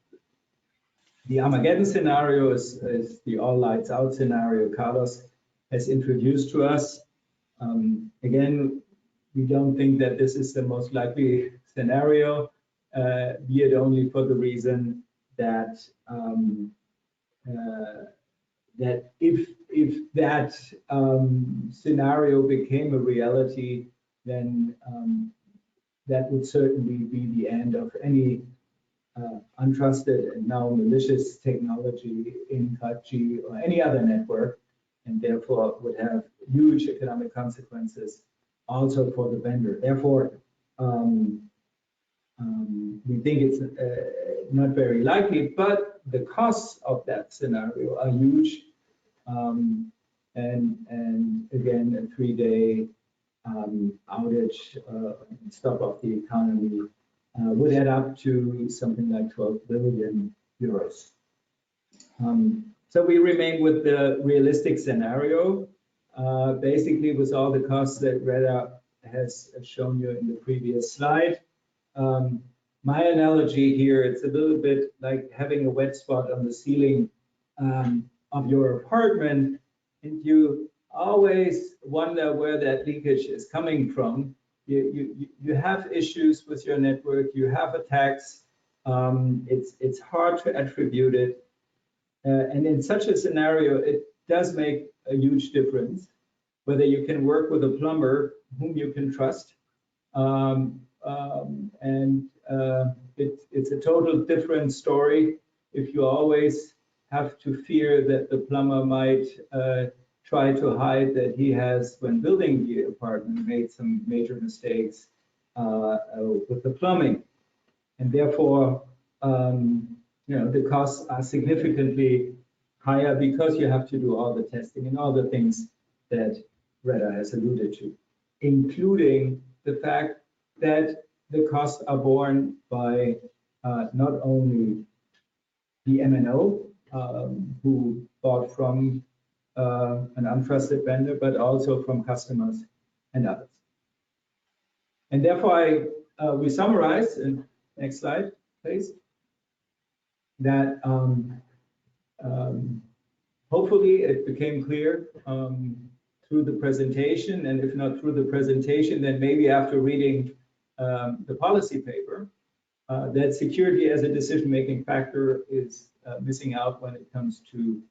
The Armageddon scenario is the all lights out scenario Carlos has introduced to us. Again, we don't think that this is the most likely scenario, be it only for the reason that that if that scenario became a reality, then that would certainly be the end of any untrusted and now malicious technology in 5G or any other network, and therefore would have huge economic consequences also for the vendor. Therefore, we think it's not very likely, but the costs of that scenario are huge. And again, a 3-day outage and stop of the economy would add up to something like 12 billion euros. So we remain with the realistic scenario, basically with all the costs that Reda has shown you in the previous slide. My analogy here, it's a little bit like having a wet spot on the ceiling of your apartment, and you always wonder where that leakage is coming from. You have issues with your network, you have attacks, it's hard to attribute it. And in such a scenario, it does make a huge difference whether you can work with a plumber whom you can trust. It's a total different story if you always have to fear that the plumber might try to hide that he has, when building the apartment, made some major mistakes with the plumbing. And therefore, the costs are significantly higher because you have to do all the testing and all the things that Reda has alluded to, including the fact that the costs are borne by not only the MNO who bought from an untrusted vendor, but also from customers and others. And therefore, we summarize, and next slide, please, that hopefully it became clear through the presentation, and if not through the presentation, then maybe after reading the policy paper, that security as a decision-making factor is missing out when it comes to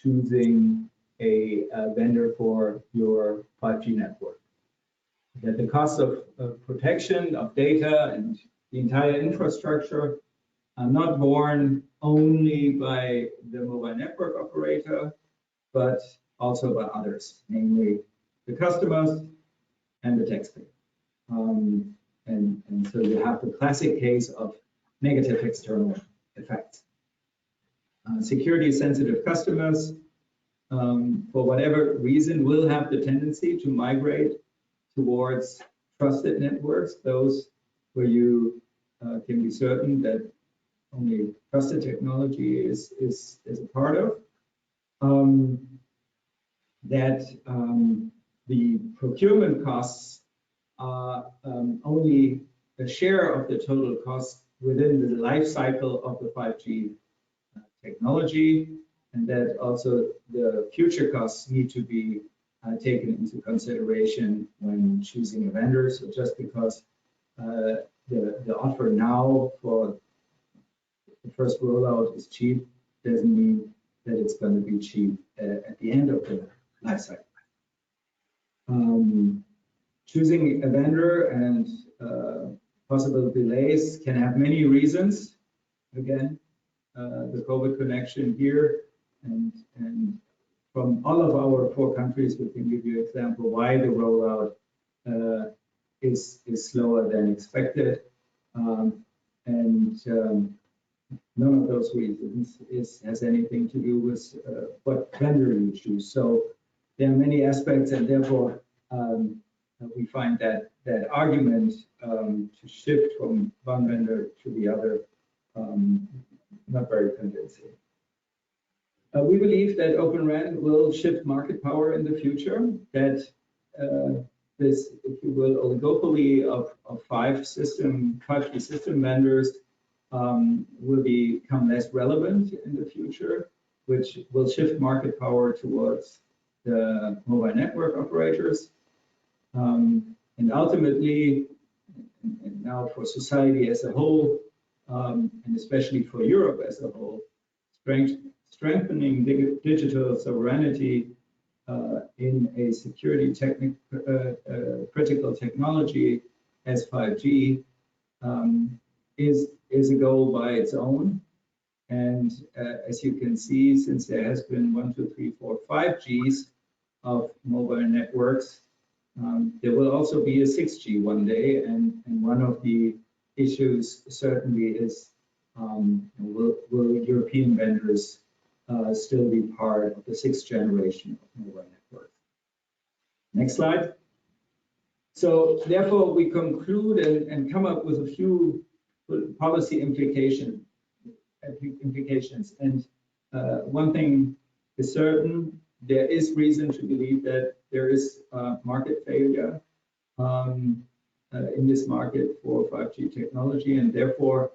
choosing a vendor for your 5G network. That the cost of protection of data and the entire infrastructure are not borne only by the mobile network operator, but also by others, namely the customers and the taxpayer. And so you have the classic case of negative external effects. Security-sensitive customers, for whatever reason, will have the tendency to migrate towards trusted networks, those where you can be certain that only trusted technology is a part of. The procurement costs are only a share of the total cost within the life cycle of the 5G technology, and that also the future costs need to be taken into consideration when choosing a vendor. So just because the offer now for the first rollout is cheap doesn't mean that it's going to be cheap at the end of the life cycle. Choosing a vendor and possible delays can have many reasons. Again, the COVID connection here, and from all of our 4 countries, we can give you an example why the rollout is slower than expected. None of those reasons has anything to do with what vendor you choose. So there are many aspects, and therefore we find that argument to shift from one vendor to the other not very convincing. We believe that Open RAN will shift market power in the future, that this, if you will, oligopoly of 5G system vendors will become less relevant in the future, which will shift market power towards the mobile network operators. And ultimately, and now for society as a whole, and especially for Europe as a whole, strengthening digital sovereignty in a security critical technology as 5G is a goal by its own. And as you can see, since there has been 1, 2, 3, 4, 5Gs of mobile networks, there will also be a 6G one day, and one of the issues certainly is will European vendors still be part of the 6th generation of mobile networks? Next slide. So therefore, we conclude and come up with a few policy implications. And one thing is certain, there is reason to believe that there is market failure in this market for 5G technology, and therefore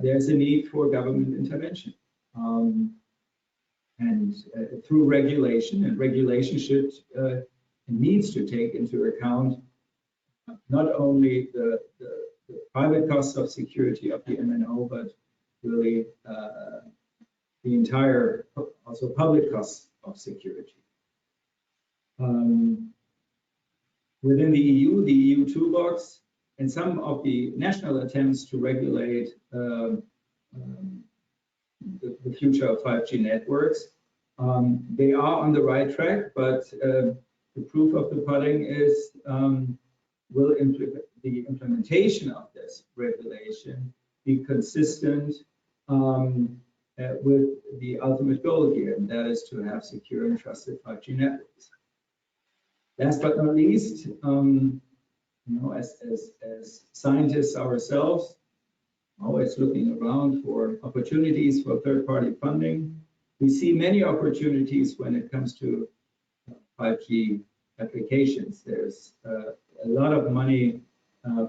there's a need for government intervention. And through regulation, and regulation should needs to take into account not only the private costs of security of the MNO, but really the entire, also public costs of security. Within the EU toolbox, and some of the national attempts to regulate the future of 5G networks, they are on the right track, but the proof of the pudding is will the implementation of this regulation be consistent with the ultimate goal here, and that is to have secure and trusted 5G networks. Last but not least, you know, as scientists ourselves, always looking around for opportunities for third-party funding. We see many opportunities when it comes to 5G applications. There's a lot of money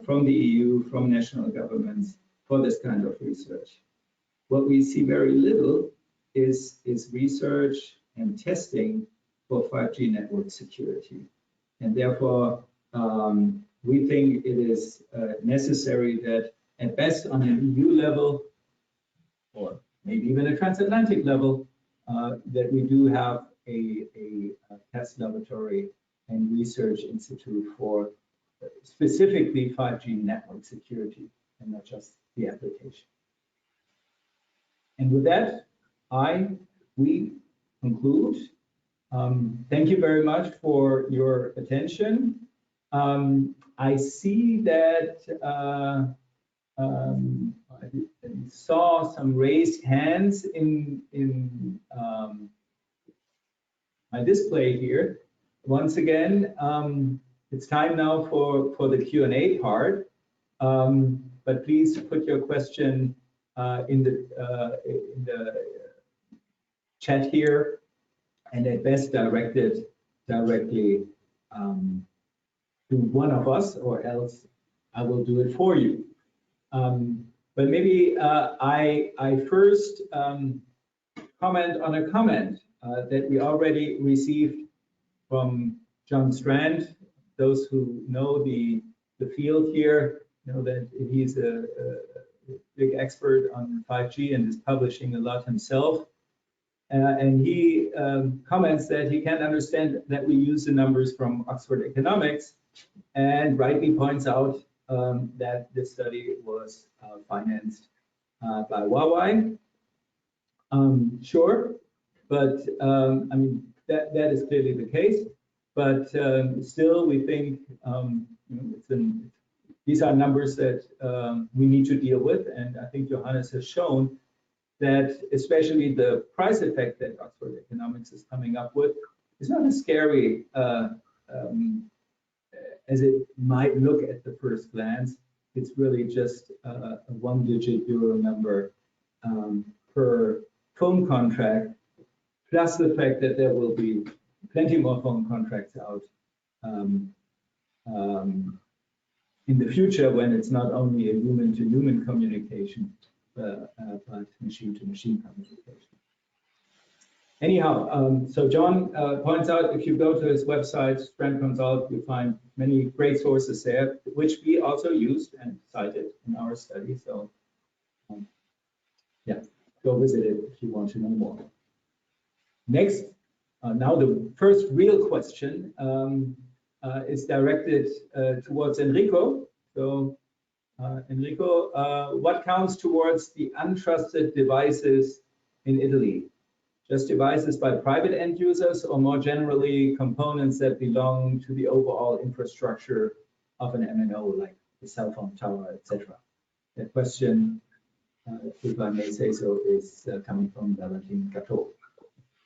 from the EU, from national governments for this kind of research. What we see very little is research and testing for 5G network security. And therefore, we think it is necessary that at best on an EU level, or maybe even a transatlantic level, that we do have a test laboratory and research institute for specifically 5G network security and not just the application. And with that, we conclude. Thank you very much for your attention. I see that I saw some raised hands in my display here. Once again, it's time now for the Q&A part. But please put your question in the chat here, and at best direct it directly to one of us, or else I will do it for you. But maybe I first comment on a comment that we already received from John Strand. Those who know the field here know that he's a big expert on 5G and is publishing a lot himself. And he comments that he can't understand that we use the numbers from Oxford Economics, and rightly points out that this study was financed by Huawei. Sure, but I mean, that is clearly the case. But still, we think these are numbers that we need to deal with, and I think Johannes has shown that especially the price effect that Oxford Economics is coming up with is not as scary as it might look at the first glance. It's really just a one-digit euro number per phone contract, plus the fact that there will be plenty more phone contracts out in the future, when it's not only a human-to-human communication, but machine-to-machine communication. Anyhow, so John points out, if you go to his website, Strand Consult, you find many great sources there, which we also used and cited in our study. So yeah, go visit it if you want to know more. Next, now the first real question is directed towards Enrico. So Enrico, what counts towards the untrusted devices in Italy? Just devices by private end users, or more generally components that belong to the overall infrastructure of an MNO, like the cell phone tower, etc.? That question, if I may say so, is coming from Valentin Gatto.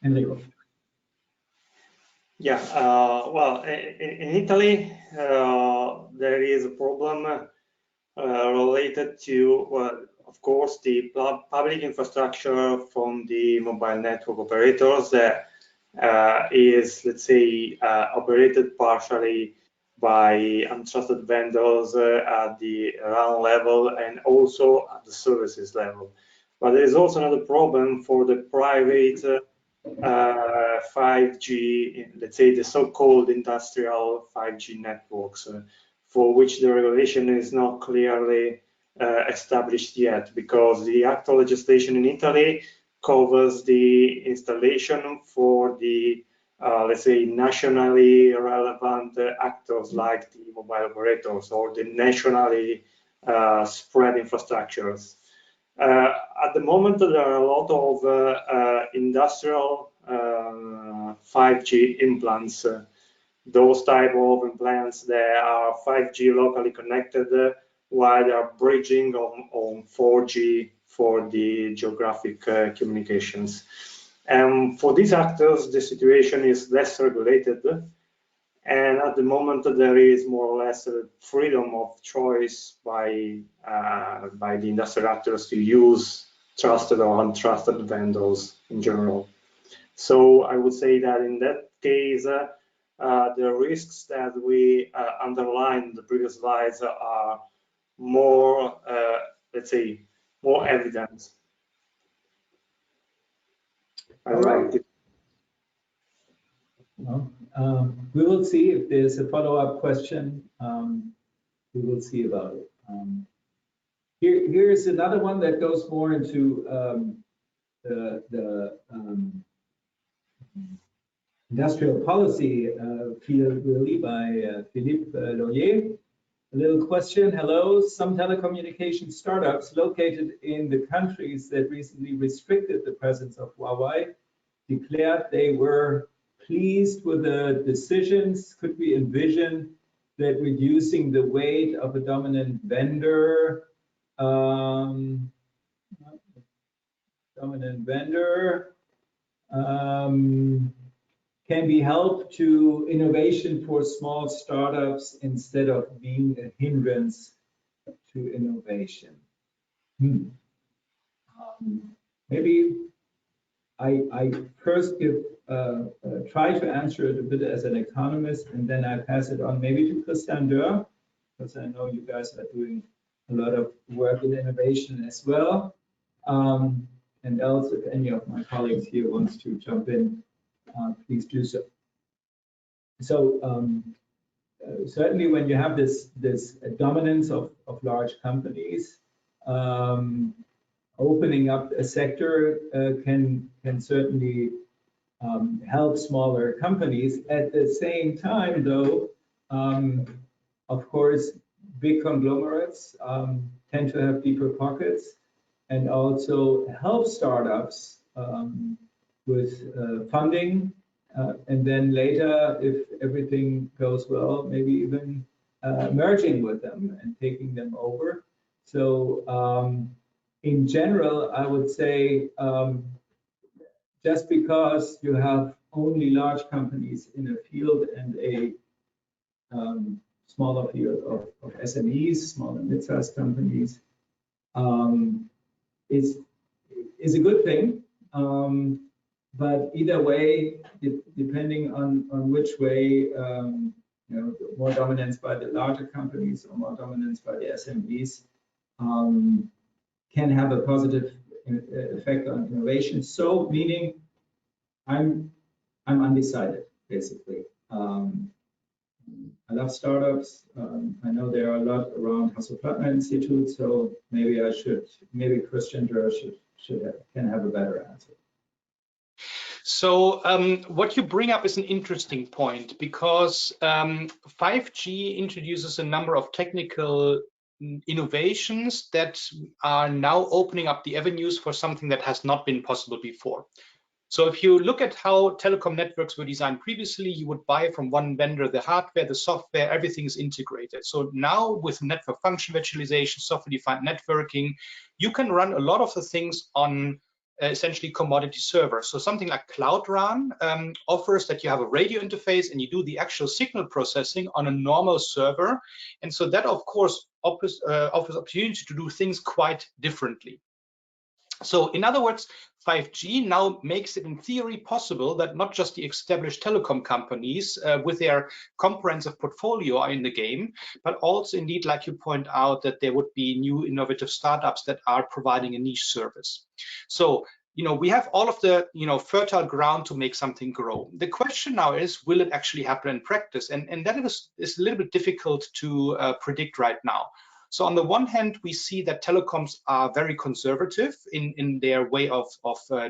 Enrico. Yeah, well, in Italy, there is a problem related to, well, of course, the public infrastructure from the mobile network operators that is, let's say, operated partially by untrusted vendors at the RAN level and also at the services level. But there is also another problem for the private 5G, let's say the so-called industrial 5G networks, for which the regulation is not clearly established yet, because the actual legislation in Italy covers the installation for the, let's say, nationally relevant actors like the mobile operators or the nationally spread infrastructures. At the moment, there are a lot of industrial 5G implants. Those type of implants, they are 5G locally connected while they are bridging on 4G for the geographic communications. And for these actors, the situation is less regulated. And at the moment, there is more or less a freedom of choice by the industrial actors to use trusted or untrusted vendors in general. So I would say that in that case, the risks that we underlined in the previous slides are more, let's say, more evident. All right. Well, we will see if there's a follow-up question. We will see about it. Here's another one that goes more into the industrial policy field, really, by Philippe Loyer. A little question. Hello. Some telecommunication startups located in the countries that recently restricted the presence of Huawei declared they were pleased with the decisions. Could we envision that reducing the weight of a dominant vendor can be help to innovation for small startups instead of being a hindrance to innovation? Maybe I first try to answer it a bit as an economist, and then I pass it on maybe to Christian Dörr, because I know you guys are doing a lot of work in innovation as well. And else, if any of my colleagues here wants to jump in, please do so. So certainly when you have this dominance of large companies, opening up a sector can certainly help smaller companies. At the same time, though, of course, big conglomerates tend to have deeper pockets and also help startups with funding. And then later, if everything goes well, maybe even merging with them and taking them over. So in general, I would say just because you have only large companies in a field and a smaller field of SMEs, small and mid-sized companies, is a good thing. But either way, depending on which way, more dominance by the larger companies or more dominance by the SMEs can have a positive effect on innovation. So meaning I'm undecided, basically. I love startups. I know there are a lot around Hasso-Plattner Institute, so maybe Christian Dörr can have a better answer. So what you bring up is an interesting point, because 5G introduces a number of technical innovations that are now opening up the avenues for something that has not been possible before. So if you look at how telecom networks were designed previously, you would buy from one vendor the hardware, the software, everything is integrated. So now with network function virtualization, software-defined networking, you can run a lot of the things on essentially commodity servers. So something like Cloud RAN offers that you have a radio interface and you do the actual signal processing on a normal server. And so that, of course, offers opportunity to do things quite differently. So in other words, 5G now makes it in theory possible that not just the established telecom companies with their comprehensive portfolio are in the game, but also indeed, like you point out, that there would be new innovative startups that are providing a niche service. So, we have all of the, fertile ground to make something grow. The question now is, will it actually happen in practice? And that is a little bit difficult to predict right now. So on the one hand, we see that telecoms are very conservative in their way of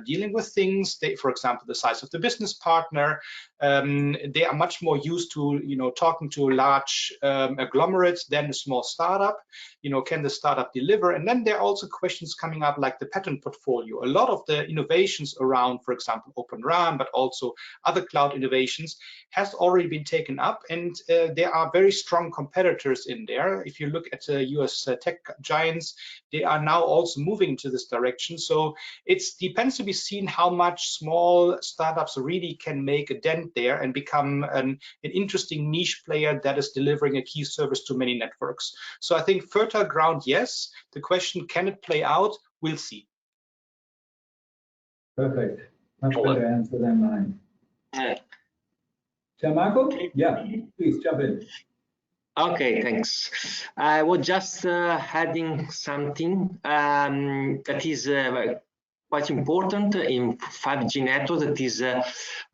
dealing with things. They, for example, the size of the business partner, they are much more used to, talking to large agglomerates than a small startup. Can the startup deliver? And then there are also questions coming up like the patent portfolio. A lot of the innovations around, for example, Open RAN, but also other cloud innovations has already been taken up, and there are very strong competitors in there. If you look at US tech giants, they are now also moving into this direction. So it depends to be seen how much small startups really can make a dent there and become an interesting niche player that is delivering a key service to many networks. So I think fertile ground, yes. The question, can it play out? We'll see. Perfect. Much better answer than mine. Gianmarco? Yeah, please jump in. Okay, thanks. I was just adding something that is quite important in 5G network, that is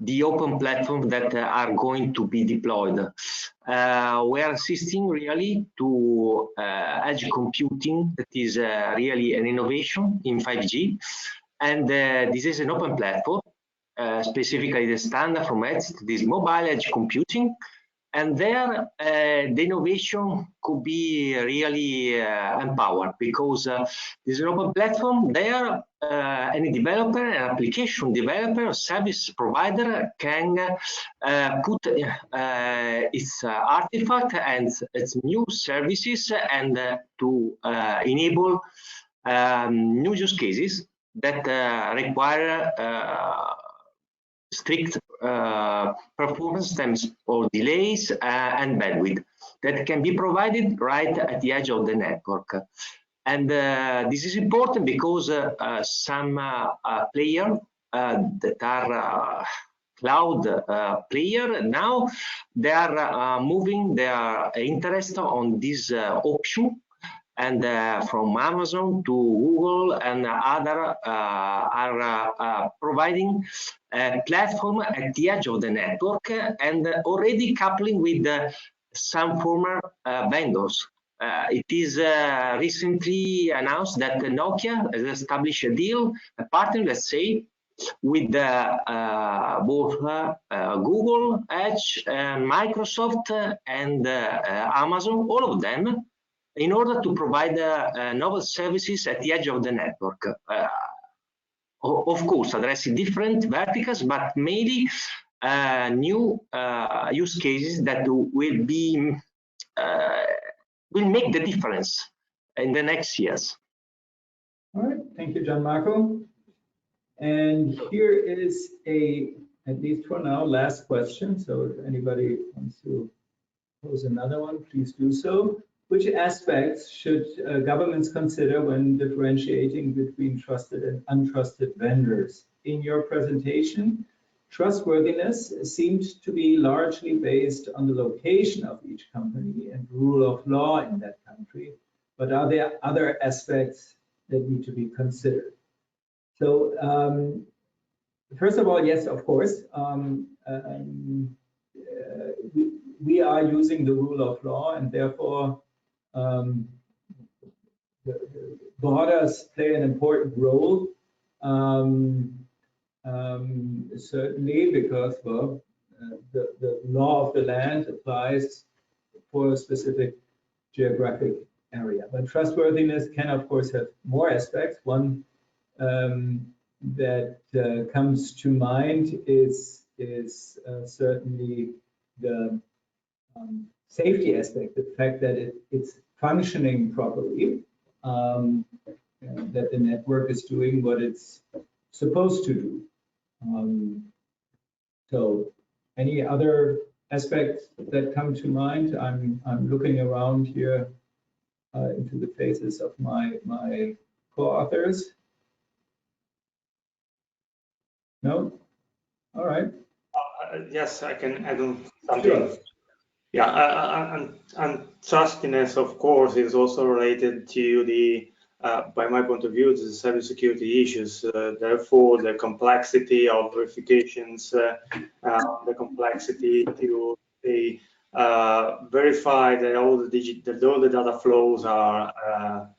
the open platform that are going to be deployed. We are assisting really to edge computing, that is really an innovation in 5G. And this is an open platform, specifically the standard from edge, this mobile edge computing. And there, the innovation could be really empowered, because this open platform, there, any developer, an application developer, service provider can put its artifact and its new services, and to enable new use cases that require strict performance terms or delays and bandwidth that can be provided right at the edge of the network. And this is important because some players that are cloud player now, they are moving their interest on this option, and from Amazon to Google and other are providing a platform at the edge of the network, and already coupling with some former vendors. It is recently announced that Nokia has established a deal, a partner, let's say, with both Google, Edge, Microsoft, and Amazon, all of them, in order to provide novel services at the edge of the network. Of course, addressing different verticals, but mainly new use cases that will be will make the difference in the next years. All right, thank you, Gianmarco. And here is at least for now, last question. So if anybody wants to pose another one, please do so. Which aspects should governments consider when differentiating between trusted and untrusted vendors? In your presentation, trustworthiness seemed to be largely based on the location of each company and rule of law in that country. But are there other aspects that need to be considered? So first of all, yes, of course, we are using the rule of law, and therefore the borders play an important role, certainly because, well, the law of the land applies for a specific geographic area. But trustworthiness can, of course, have more aspects. One that comes to mind is certainly the safety aspect, the fact that it's functioning properly, that the network is doing what it's supposed to do. So any other aspects that come to mind? I'm looking around here into the faces of my co-authors. No? All right. Yes, I can add on something. Sure. Yeah, and trustiness, of course, is also related to the, by my point of view, to the cybersecurity issues. Therefore, the complexity of verifications, the complexity to verify that all the data flows are,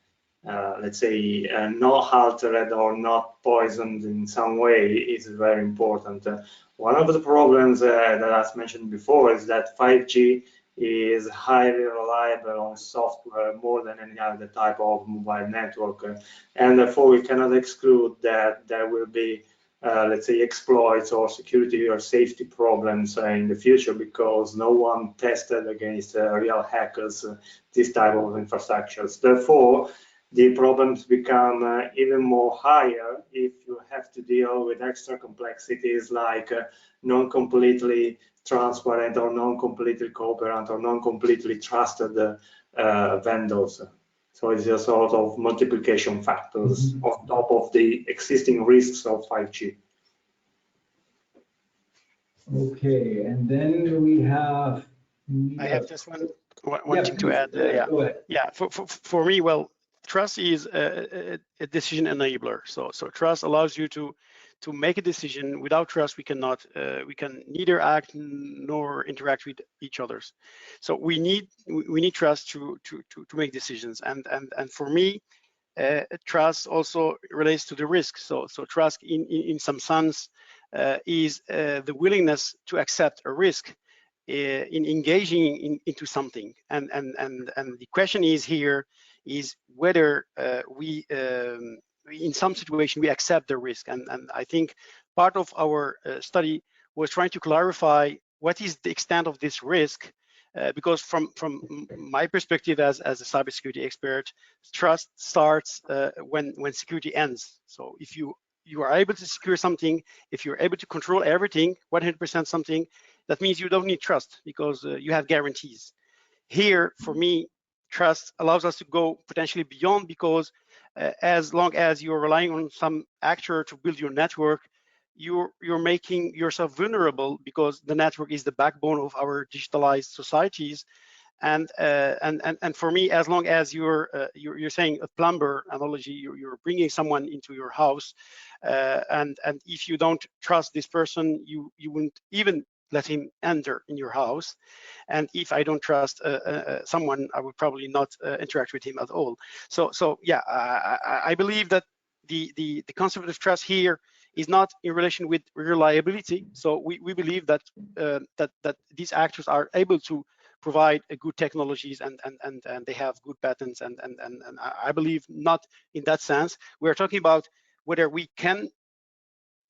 let's say, not altered or not poisoned in some way is very important. One of the problems that I mentioned before is that 5G is highly reliable on software more than any other type of mobile network. And therefore, we cannot exclude that there will be, let's say, exploits or security or safety problems in the future, because no one tested against real hackers this type of infrastructures. Therefore, the problems become even more higher if you have to deal with extra complexities like non-completely transparent or non-completely coherent or non-completely trusted vendors. So it's a sort of multiplication factors on top of the existing risks of 5G. Okay, and then we have. I have just one thing to add. Go ahead. Yeah. For me, well, trust is a decision enabler. So trust allows you to make a decision. Without trust, we can neither act nor interact with each others. So we need trust to make decisions. And for me, trust also relates to the risk. So trust in some sense is the willingness to accept a risk in engaging into something. And the question is here is whether we in some situation we accept the risk. And I think part of our study was trying to clarify what is the extent of this risk, because from my perspective as a cybersecurity expert, trust starts when security ends. So if you are able to secure something, if you're able to control everything, 100% something, that means you don't need trust, because you have guarantees. Here, for me, trust allows us to go potentially beyond, because as long as you're relying on some actor to build your network, you're making yourself vulnerable, because the network is the backbone of our digitalized societies. And for me, as long as you're saying a plumber analogy, you're bringing someone into your house, and if you don't trust this person, you wouldn't even let him enter in your house. And if I don't trust someone, I would probably not interact with him at all. So yeah, I believe that the concept of trust here is not in relation with reliability. So we believe that that these actors are able to provide good technologies, and they have good patents, and I believe not in that sense. We're talking about whether we can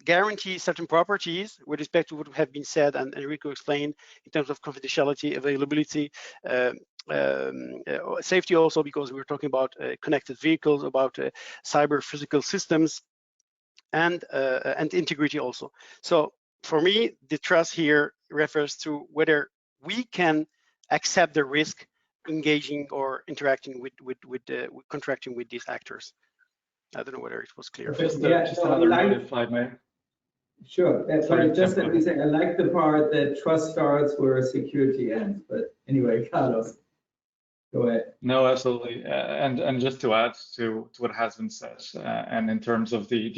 guarantee certain properties with respect to what have been said and Enrico explained in terms of confidentiality, availability, safety also, because we're talking about connected vehicles, about cyber physical systems, and integrity also. So for me, the trust here refers to whether we can accept the risk engaging or interacting with contracting with these actors. I don't know whether it was clear. Just another note, if I may. Sure. Sorry, Just let me say, I like the part that trust starts where security ends. But anyway, Carlos, go ahead. No, absolutely. And just to add to what has been said, and in terms of the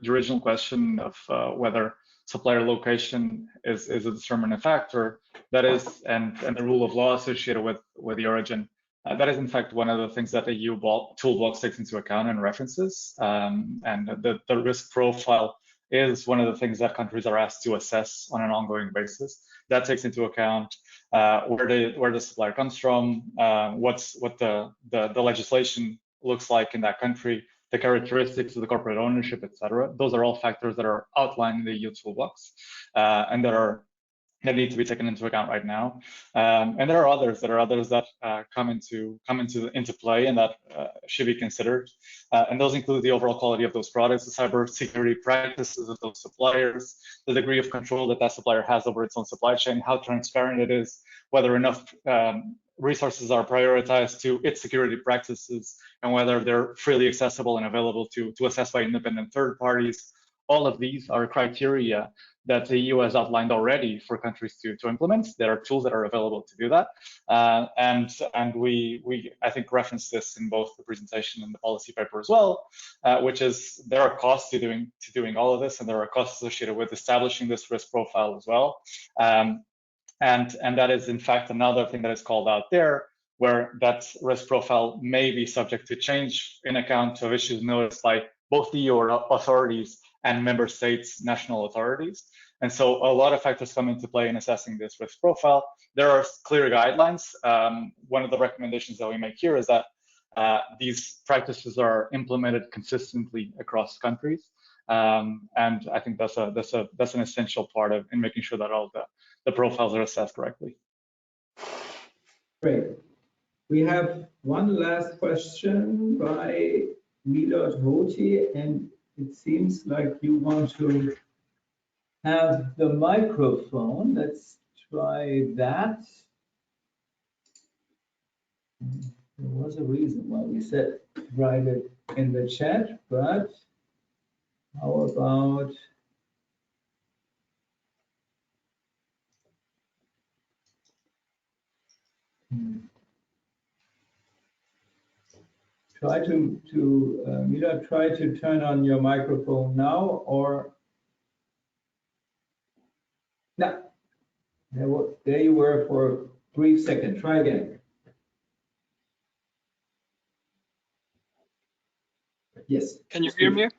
original question of whether supplier location is a determinant factor, that is, and the rule of law associated with the origin, that is in fact one of the things that the EU toolbox takes into account and references, and the risk profile is one of the things that countries are asked to assess on an ongoing basis. That takes into account where the supplier comes from, what the legislation looks like in that country, the characteristics of the corporate ownership, etc. Those are all factors that are outlined in the EU toolbox, and that need to be taken into account right now. And there are others that come into play and that should be considered. And those include the overall quality of those products, the cybersecurity practices of those suppliers, the degree of control that supplier has over its own supply chain, how transparent it is, whether enough resources are prioritized to its security practices, and whether they're freely accessible and available to assess by independent third parties. All of these are criteria that the EU has outlined already for countries to implement. There are tools that are available to do that, and we I think referenced this in both the presentation and the policy paper as well, which is there are costs to doing all of this, and there are costs associated with establishing this risk profile as well, and that is in fact another thing that is called out there, where that risk profile may be subject to change in account of issues noticed by both the EU authorities and member states' national authorities. And so a lot of factors come into play in assessing this risk profile. There are clear guidelines. One of the recommendations that we make here is that these practices are implemented consistently across countries. And I think that's an essential part of in making sure that all the profiles are assessed correctly. Great. We have one last question by Milot Hoti, and it seems like you want to have the microphone. Let's try that. There was a reason why we said write it in the chat, but how about try to Mila, try to turn on your microphone now, or no, there you were for a brief second. Try again. Yes. Can you hear me?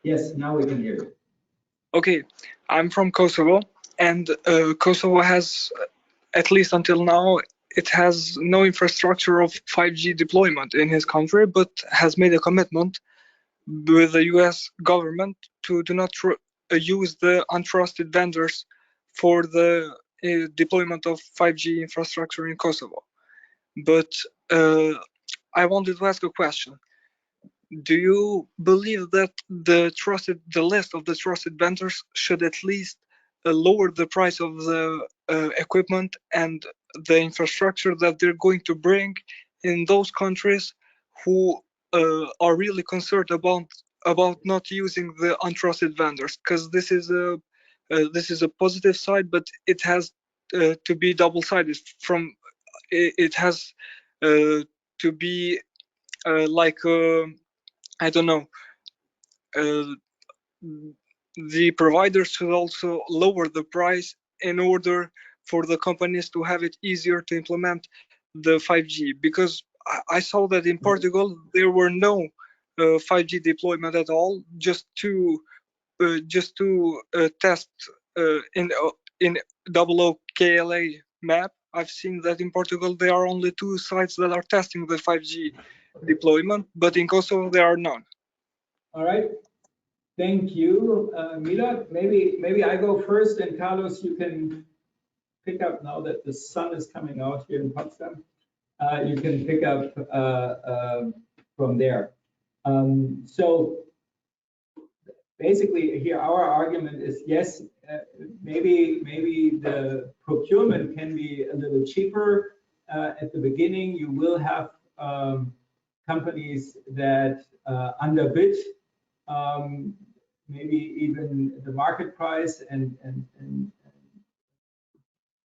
Yes, now we can hear you. Okay, I'm from Kosovo, and Kosovo has at least until now, it has no infrastructure of 5G deployment in his country, but has made a commitment with the US government to do not use the untrusted vendors for the deployment of 5G infrastructure in Kosovo. But I wanted to ask a question. Do you believe that the list of the trusted vendors should at least lower the price of the equipment and the infrastructure that they're going to bring in those countries who are really concerned about not using the untrusted vendors? Because this is a positive side, but it has to be double-sided. It has to be like I don't know. The providers should also lower the price in order for the companies to have it easier to implement the 5G. Because I saw that in Portugal there were no 5G deployment at all, just to test in OOKLA map. I've seen that in Portugal there are only 2 sites that are testing the 5G deployment, but in Kosovo there are none. All right. Thank you, Milad. Maybe I go first, and Carlos, you can pick up now that the sun is coming out here in Potsdam. You can pick up from there. So basically, here our argument is yes, maybe the procurement can be a little cheaper at the beginning. You will have companies that underbid. Maybe even the market price and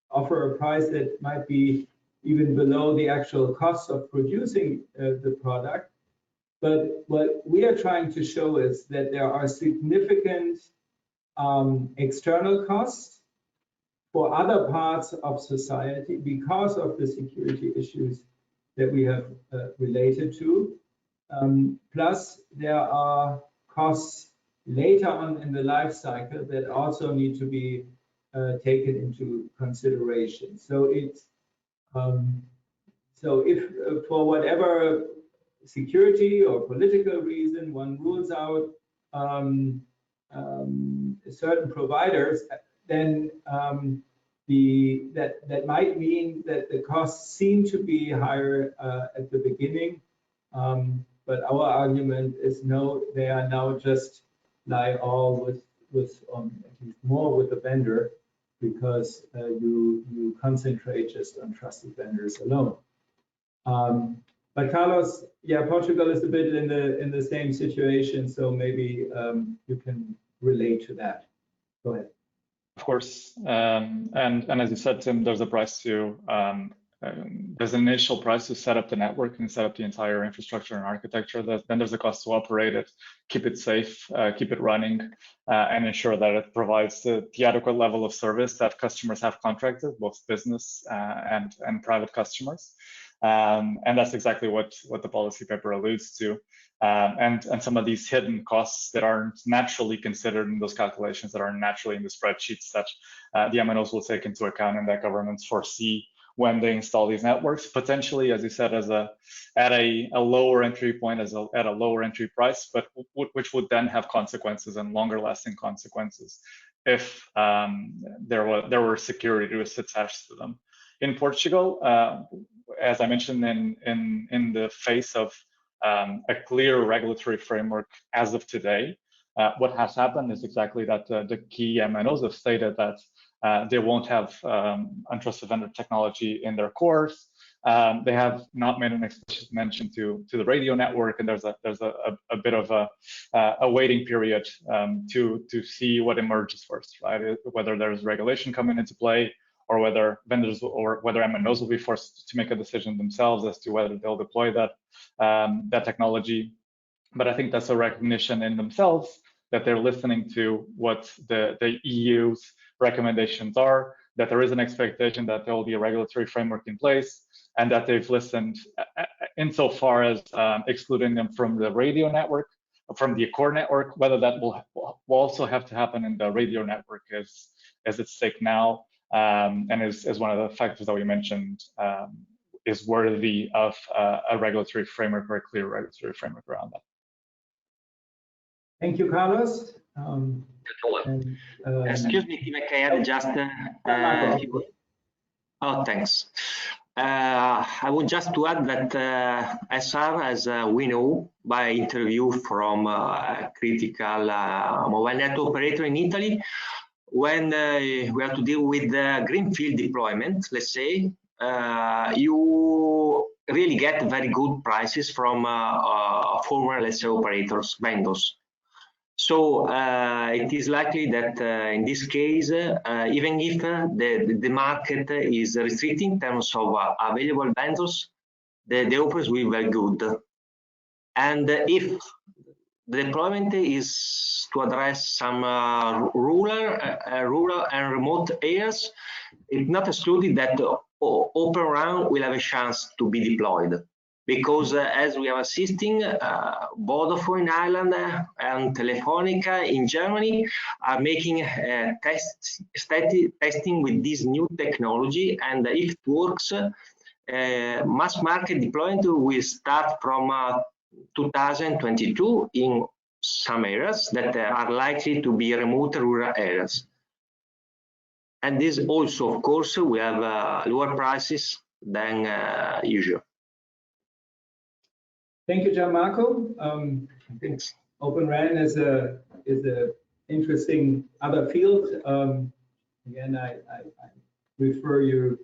offer a price that might be even below the actual cost of producing the product. But what we are trying to show is that there are significant external costs for other parts of society because of the security issues that we have related to. Plus, there are costs later on in the life cycle that also need to be taken into consideration. So it's so if for whatever security or political reason one rules out certain providers, then that might mean that the costs seem to be higher at the beginning. But our argument is no, they are now just lie all with at least more with the vendor, because you concentrate just on trusted vendors alone. But Carlos, yeah, Portugal is a bit in the same situation, so maybe you can relate to that. Go ahead. Of course, and as you said, Tim, there's a price to there's an initial price to set up the network and set up the entire infrastructure and architecture. Then there's a cost to operate it, keep it safe, keep it running, and ensure that it provides the adequate level of service that customers have contracted, both business and private customers. And that's exactly what the policy paper alludes to. And some of these hidden costs that aren't naturally considered in those calculations, that are naturally in the spreadsheets that the MNOs will take into account and that governments foresee when they install these networks, potentially, as you said, at a lower entry point, at a lower entry price, but which would then have consequences and longer lasting consequences if there were security risks attached to them. In Portugal, as I mentioned, in the face of a clear regulatory framework as of today, what has happened is exactly that the key MNOs have stated that they won't have untrusted vendor technology in their cores. They have not made an explicit mention to the radio network, and there's a bit of a waiting period to see what emerges first, right? Whether there's regulation coming into play, or whether vendors or whether MNOs will be forced to make a decision themselves as to whether they'll deploy that technology. But I think that's a recognition in themselves that they're listening to what the EU's recommendations are, that there is an expectation that there will be a regulatory framework in place, and that they've listened insofar as excluding them from the radio network, from the core network. Whether that will also have to happen in the radio network is at stake now. and is one of the factors that we mentioned is worthy of a regulatory framework or a clear regulatory framework around that. Thank you, Carlos. Excuse me, Tim, can I add just a few? Oh, thanks. I would just to add that as far as we know by interview from a critical mobile network operator in Italy, when we have to deal with greenfield deployment, let's say, you really get very good prices from former, let's say, operators, vendors. So it is likely that in this case, even if the market is restricting in terms of available vendors, the offers will be very good. And if the deployment is to address some rural and remote areas, it's not excluded that Open RAN will have a chance to be deployed. Because as we are assisting, Vodafone in Ireland and Telefonica in Germany are making testing with this new technology, and if it works, mass market deployment will start from 2022 in some areas that are likely to be remote rural areas. And this also, of course, we have lower prices than usual. Thank you, Gianmarco. I think Open RAN is a interesting other field. Again, I refer you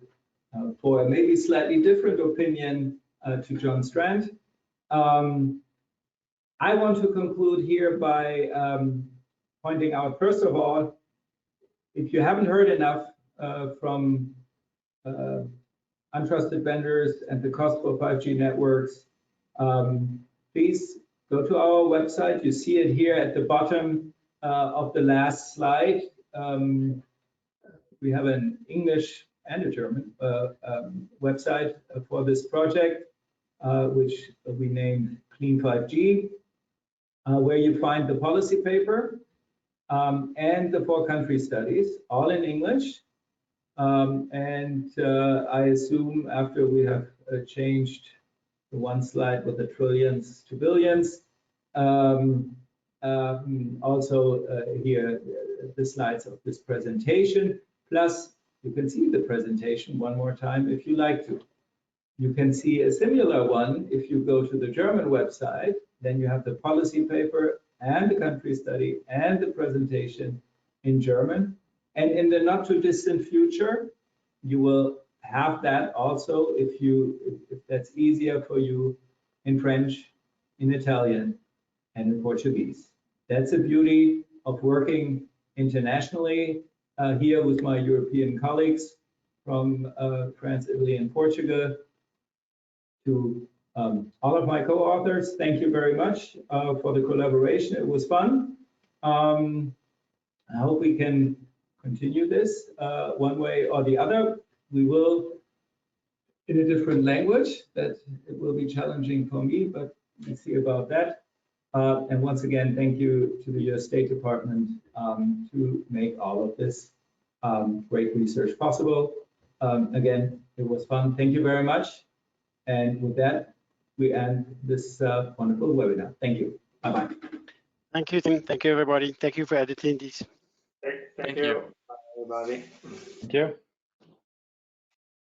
for a maybe slightly different opinion to John Strand. I want to conclude here by pointing out, first of all, if you haven't heard enough from untrusted vendors and the cost for 5G networks, please go to our website. You see it here at the bottom of the last slide. We have an English and a German website for this project, which we named Clean 5G, where you find the policy paper and the 4 country studies, all in English. I assume after we have changed the one slide with the trillions to billions, also here the slides of this presentation, plus you can see the presentation one more time if you like to. You can see a similar one if you go to the German website. Then you have the policy paper and the country study and the presentation in German. And in the not too distant future, you will have that also if that's easier for you in French, in Italian, and in Portuguese. That's the beauty of working internationally here with my European colleagues from France, Italy, and Portugal. To all of my co-authors, thank you very much for the collaboration. It was fun. I hope we can continue this one way or the other. We will in a different language. That it will be challenging for me, but let's see about that. And once again, thank you to the US State Department to make all of this great research possible. Again, it was fun. Thank you very much. And with that, we end this wonderful webinar. Thank you. Bye-bye. Thank you, Tim. Thank you, everybody. Thank you for editing this. Thank you, everybody. Thank you.